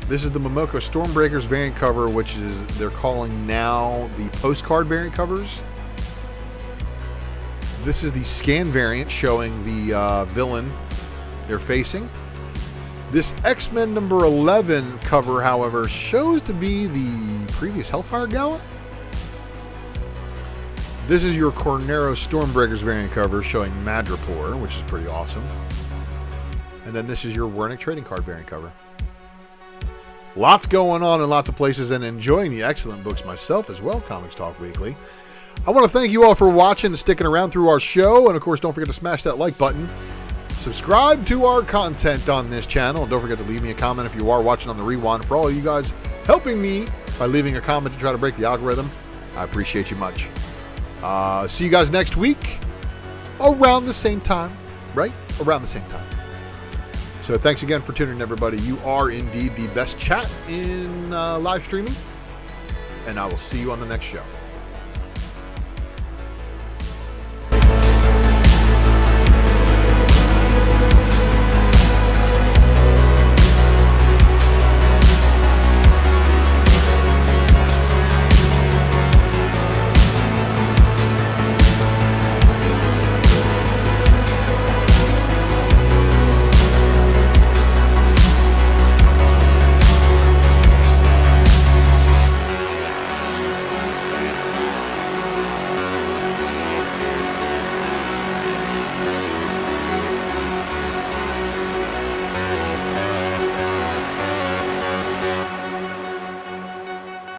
This is the Momoko Stormbreakers variant cover, which is they're calling now the postcard variant covers. This is the Scan variant showing the villain they're facing. This X-Men number 11 cover, however, shows to be the previous Hellfire Gala. This is your Cornero Stormbreakers variant cover showing Madripoor, which is pretty awesome. And then this is your Wernick trading card variant cover. Lots going on in lots of places, and enjoying the excellent books myself as well, Comics Talk Weekly. I want to thank you all for watching and sticking around through our show. And of course, don't forget to smash that like button. Subscribe to our content on this channel. And don't forget to leave me a comment if you are watching on the rewind. For all of you guys helping me by leaving a comment to try to break the algorithm, I appreciate you much. See you guys next week around the same time, right? Around the same time. So thanks again for tuning in, everybody. You are indeed the best chat in live streaming. And I will see you on the next show.